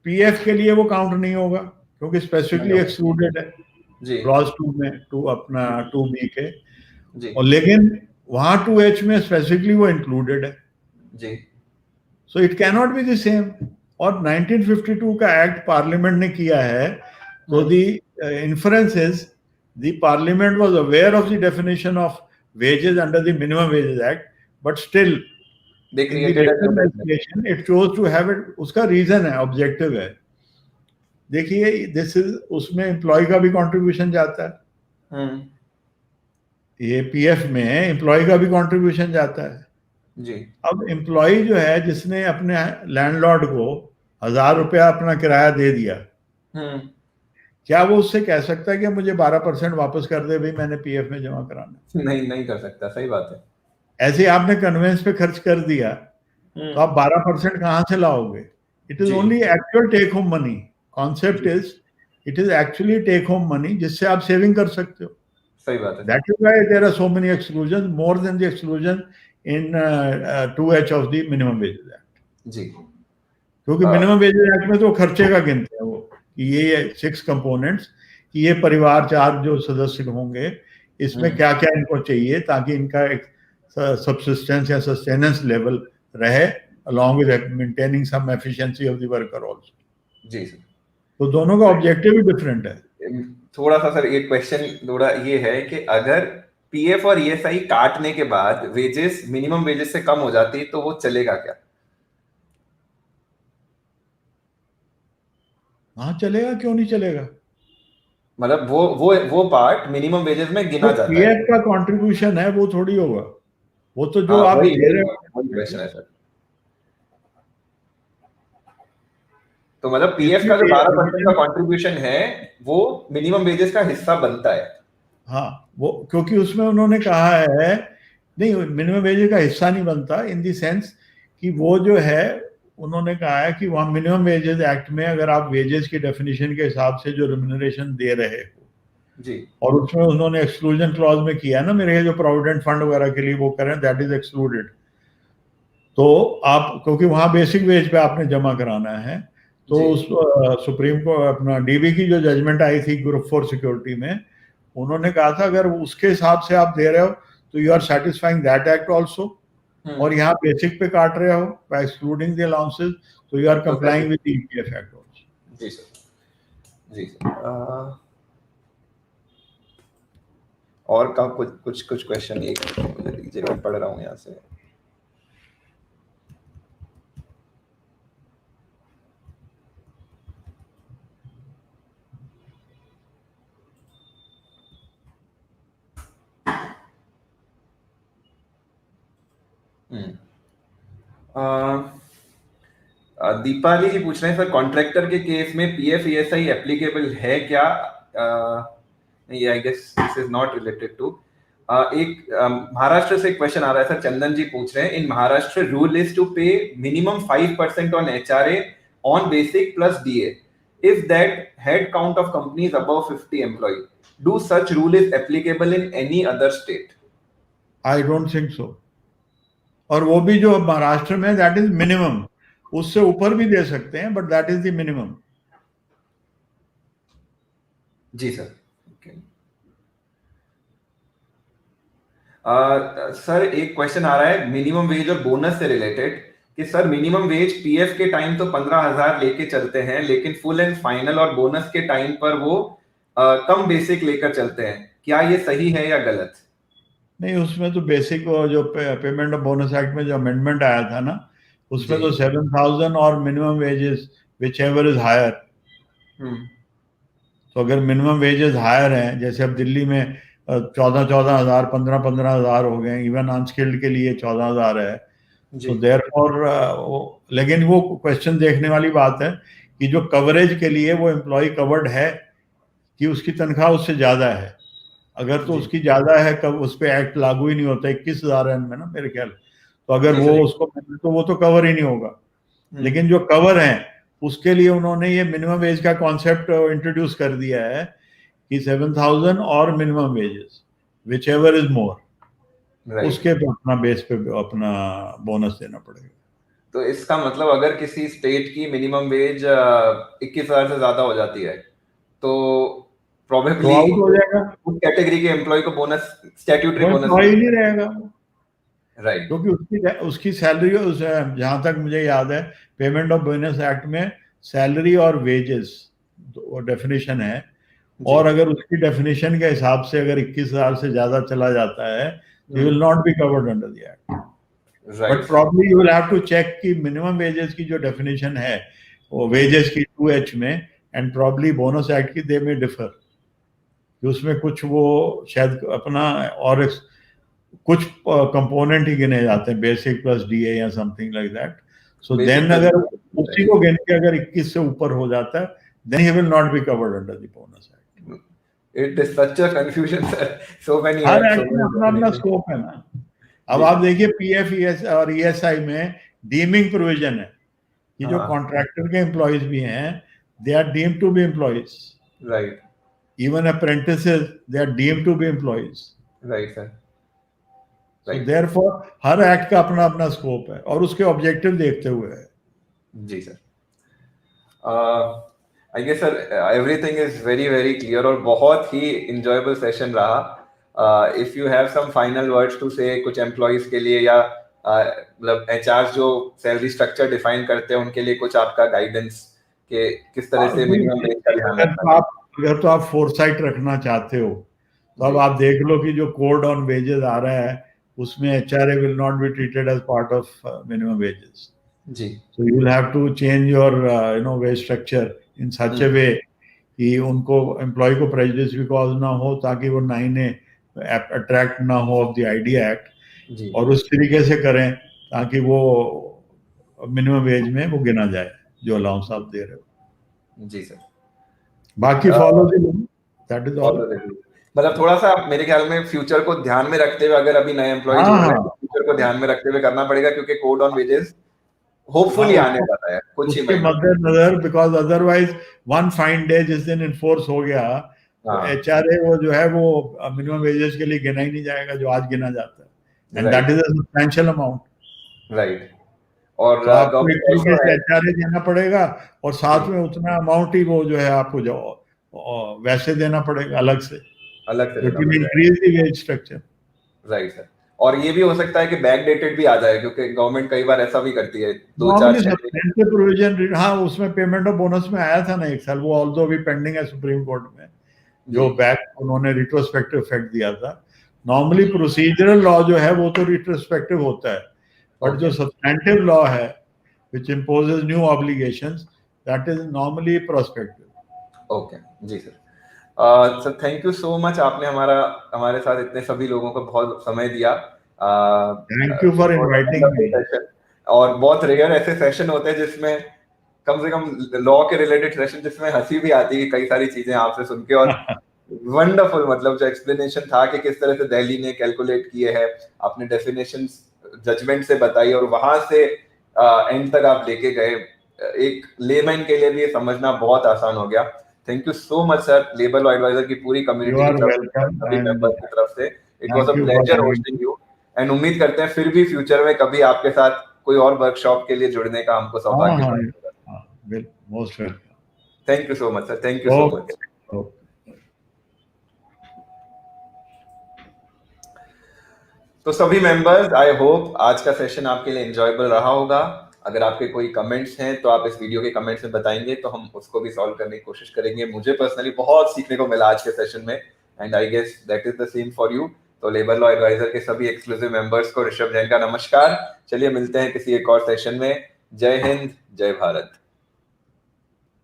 पीएफ के लिए वो काउंट नहीं होगा क्योंकि स्पेसिफिकली एक्सक्लूडेड है जी क्लॉज 2 में, टू अपना 2B के जी. और लेकिन वहां 2H में स्पेसिफिकली वो इंक्लूडेड है जी. So it can not be the same. और 1952 का एक्ट पार्लियामेंट ने किया है तो the inference is the parliament was aware of the definition of wages under the minimum wages act, but still they created a legislation it chose to have it. उसका reason है, objective है. देखिए this is उसमें employ का भी contribution जाता है. ये पीएफ में एम्प्लॉय का भी कंट्रीब्यूशन जाता है जी. अब एम्प्लॉय जो है जिसने अपने लैंडलॉर्ड को 1,000 रुपया अपना किराया दे दिया, क्या वो उससे कह सकता है कि मुझे 12% वापस कर दे भाई मैंने पीएफ में जमा कराना? नहीं कर सकता. सही बात है. ऐसे आपने कन्वेंस पे खर्च कर दिया तो आप 12% कहां से लाओगे? It is only actual take home money. Concept is it is actually take home money जिससे आप सेविंग कर सकते हो. सही बात है. That is why there are so many exclusion more than the exclusion in 2H of the minimum wages act जी. क्योंकि मिनिमम वेजेस एक्ट में तो खर्चे का गिनते हैं वो कि ये 6 कंपोनेंट्स कि ये परिवार 4 जो सदस्य होंगे इसमें क्या क्या इनको चाहिए ताकि इनका एक सबसिस्टेंस या सस्टेनेंस लेवल रहे along with maintaining some efficiency of the worker also. जी सर. तो दोनों का ऑब्जेक्टिव भी डिफरेंट है. थोड़ा सा सर एक क्वेश्चन थोड़ा ये है कि अगर पीएफ और ईएसआई काटने के बाद वेजेस मिनिमम वेजेस से कम हो जाती तो वो चलेगा क्या? हाँ चलेगा, क्यों नहीं चलेगा. मतलब वो पार्ट मिनिमम वेजेस में गिना जाता है. पीएफ का कंट्रीब्यूशन है वो थोड़ी होगा, वो तो जो आप दे रहे हो, वही क्वेश्चन है सर। तो मतलब पीएफ का जो 12% का कंट्रीब्यूशन है वो मिनिमम वेजेस का हिस्सा बनता है। हाँ, वो क्योंकि उसमें उन्होंने कहा है, नहीं मिनिमम वेजेस का हिस्सा नहीं बनता इन दी सेंस कि वो जो है उन्होंने कहा है कि वहाँ मिनिमम वेजेस एक्ट में अगर आप वेजेस की डेफिनेशन के हिसाब से जो रेम्यूनरेशन दे रहे हो जी, और उसमें उन्होंने एक्सक्लूजन क्लॉज में किया ना, मेरे जो प्रोविडेंट फंड वगैरह के लिए वो करें, दैट इज एक्सक्लूडेड। तो आप क्योंकि वहां बेसिक वेज पे आपने जमा कराना है, तो उस सुप्रीम को अपना डीबी की जो जजमेंट आई थी ग्रुप 4 सिक्योरिटी में, उन्होंने कहा था अगर उसके हिसाब से आप दे रहे हो तो you are satisfying that act also, और यहाँ बेसिक पे काट रहे हो बाय एक्सक्लूडिंग द अलाउंसेस, तो you are complying with the EPF act also. जी सर, जी सर। और का कुछ क्वेश्चन एक मुझे दीजिए, मैं पढ़ रहा हूँ यहाँ से। दीपाली जी पूछ रहे हैं सर, कॉन्ट्रैक्टर के केस में पीएफ ईएसआई एप्लीकेबल है क्या? नहीं, I guess this is not related to. एक महाराष्ट्र से क्वेश्चन आ रहा है सर, चंदन जी पूछ रहे हैं, इन महाराष्ट्र रूल इज टू पे minimum 5% on HRA on basic plus DA if that head count of companies above 50 employee. Do such rule is applicable in any other state? I don't think so. और वो भी जो महाराष्ट्र में that is minimum, उससे ऊपर भी दे सकते हैं, but that is the minimum. जी सर। सर एक क्वेश्चन आ रहा है मिनिमम वेज और बोनस से रिलेटेड कि सर मिनिमम वेज पीएफ के टाइम तो 15,000 लेके चलते हैं, लेकिन फुल एंड फाइनल और बोनस के टाइम पर वो कम बेसिक लेकर चलते हैं, क्या ये सही है या गलत? नहीं, उसमें तो बेसिक जो पेमेंट ऑफ बोनस एक्ट में जो अमेंडमेंट आया था ना, उसमें तो 7,000 और minimum wages whichever is higher. तो अगर मिनिमम वेजेस हायर हैं, जैसे अब दिल्ली में 14,000 15,000 हो गए, इवन अनस्किल्ड के लिए 14,000 है। तो देयरफॉर लेकिन वो क्वेश्चन देखने वाली बात है कि जो कवरेज के लिए वो एम्प्लॉय कवर्ड है कि उसकी तनख्वाह उससे ज्यादा है। अगर तो उसकी ज्यादा है, कब उस पर एक्ट लागू ही नहीं होता, 21,000 है ना मेरे ख्याल। तो अगर वो उसको तो वो तो कवर ही नहीं होगा। लेकिन जो कवर है उसके लिए उन्होंने ये मिनिमम वेज का कॉन्सेप्ट इंट्रोड्यूस कर दिया है कि 7,000 और minimum wages whichever is more, उसके पे अपना बेस पे अपना बोनस देना पड़ेगा। तो इसका मतलब अगर किसी स्टेट की मिनिमम वेज 21,000 से ज्यादा हो जाती है तो प्रोबेबली आउट हो जाएगा, उस कैटेगरी के एम्प्लॉय को बोनस, स्टैट्यूटरी बोनस ही नहीं रहेगा। राइट, क्योंकि उसकी सैलरी, जहां तक मुझे याद है पेमेंट ऑफ बोनस एक्ट में सैलरी और वेजेस डेफिनेशन है, और अगर उसकी डेफिनेशन के हिसाब से अगर 21,000 से ज्यादा चला जाता है you will not be covered under the act. Right. But probably you will have to check कि minimum wages की जो definition है वो wages की 2H में, and probably bonus act की they may differ, कि उसमें कुछ वो शायद अपना और कुछ component ही गिने जाते हैं, basic plus DA या something like that. So then अगर उसी को गिन के अगर 21 से ऊपर हो जाता है, then he will not be covered under the bonus act. It is such a confusion, sir. So many. Her act में अपना स्कोप है ना। अब आप देखिए पीएफ और ईएसआई में डीमिंग प्रोविजन है कि जो कॉन्ट्रैक्टर के एम्प्लॉइज भी हैं, they are deemed to be employees, right. Even apprentices they are deemed to be employees, right sir. So therefore हर एक्ट का अपना अपना स्कोप है और उसके ऑब्जेक्टिव देखते हुए है। जी sir. I guess sir everything is very very clear और बहुत ही इंजॉयबल सेशन रहा। If you have some final words to say कुछ एम्प्लॉइज के लिए या मतलब एचआर जो सैलरी स्ट्रक्चर डिफाइन करते हैं उनके लिए कुछ आपका गाइडेंस कि किस तरह से मिनिमम वेज का ध्यान रखना है। अगर तो आप फोरसाइट रखना चाहते हो तो अब आप देख लो कि जो कोड ऑन वेजेस आ रहा है उसमें HRA will not be treated as part of minimum wages. जी, so you will have to change your wage structure in such a way कि उनको एम्प्लॉय को प्रेजुडिस भी कॉज ना हो, ताकि वो 9A अट्रैक्ट ना हो ऑफ द आईडिया एक्ट। जी और उस तरीके से करें ताकि वो मिनिमम वेज में वो गिना जाए जो अलाउंस आप दे रहे हो। जी सर। बाकी follow the law, that is all. मतलब थोड़ा सा मेरे ख्याल में फ्यूचर को ध्यान में रखते हुए अगर अभी नए एम्प्लॉय हाँ जुड़ रहे हैं तो हाँ, फ्यूचर को ध्यान में रखते हुए करना पड़ेगा, क्योंकि कोड ऑन वेजेस होपफुली आने वाला है कुछ ही उसके महीनों में। मद्देनजर, because otherwise one fine day जिस दिन इन्फोर्स हो गया तो हाँ एचआरए वो जो है वो मिनिमम वेजेस के लिए गिना ही नहीं जाएगा जो आज गिना जाता है, and that right is a substantial amount. Right. और तो आपको एक गवर्नमेंट तरीके ऑल्सो से है। एचआरए देना पड़ेगा और साथ जी में उतना अमाउंट ही वो जो है आपको जो वैसे देना पड़ेगा अलग से, अलग से तो देना इट विल पड़ जाएगा। Increase the ways structure. Right sir. और ये भी हो सकता है कि बैक डेटेड भी आ जाए, क्योंकि गवर्नमेंट कई बार ऐसा भी करती है, 2 4 नॉर्मली 6 महीने। सब्सटेंशियल प्रोविजन, हाँ उसमें पेमेंट ऑफ बोनस में आया था ना एक साल, वो ऑल्दो अभी पेंडिंग है सुप्रीम कोर्ट में, जो जी बैक उन्होंने रिट्रोस्पेक्टिव इफेक्ट दिया था। नॉर्मली प्रोसीजरल लॉ जो है वो तो रिट्रोस्पेक्टिव होता है, बट जो ओके सब्सटेंटिव लॉ है which imposes new obligations, that is normally prospective. Okay. जी sir. Sir thank you so much, आपने हमारे साथ इतने सभी लोगों को बहुत समय दिया। Thank you for inviting me. Session, और बहुत रेयर ऐसे सेशन होते हैं जिसमें कम से कम लॉ के रिलेटेड सेशन जिसमें हंसी भी आती है कई सारी चीजें आपसे सुन के। और वंडरफुल, मतलब जो एक्सप्लेनेशन था कि किस तरह से दिल्ली ने कैलकुलेट किए हैं, आपने डेफिनेशन जजमेंट से बताई और वहां से एंड तक आप लेके गए, एक लेमैन के लिए भी ये समझना बहुत आसान हो गया। Thank you so much sir, labour law adviser की पूरी यू कम्युनिटी की आर तरफ से, वेलकम सभी एंड मेंबर्स की तरफ से it was a thank you for pleasure having. Hosting you. And उम्मीद करते हैं फिर भी फ्यूचर में कभी आपके साथ कोई और वर्कशॉप के लिए जुड़ने का हमको हाँ सौभाग्य हाँ प्राप्त होगा। हाँ, most welcome. Thank you so much sir, thank you so much. Okay. तो सभी मेंबर्स, आई होप आज का सेशन आपके लिए एंजॉयबल रहा होगा। अगर आपके कोई कमेंट्स हैं तो आप इस वीडियो के कमेंट्स में बताएंगे तो हम उसको भी सॉल्व करने की कोशिश करेंगे। मुझे पर्सनली बहुत सीखने को मिला आज के सेशन में, and I guess that is the same for you. तो लेबर लॉ एडवाइजर के सभी एक्सक्लूसिव मेंबर्स को ऋषभ जैन का नमस्कार। चलिए मिलते हैं किसी एक और सेशन में। जय हिंद, जय भारत।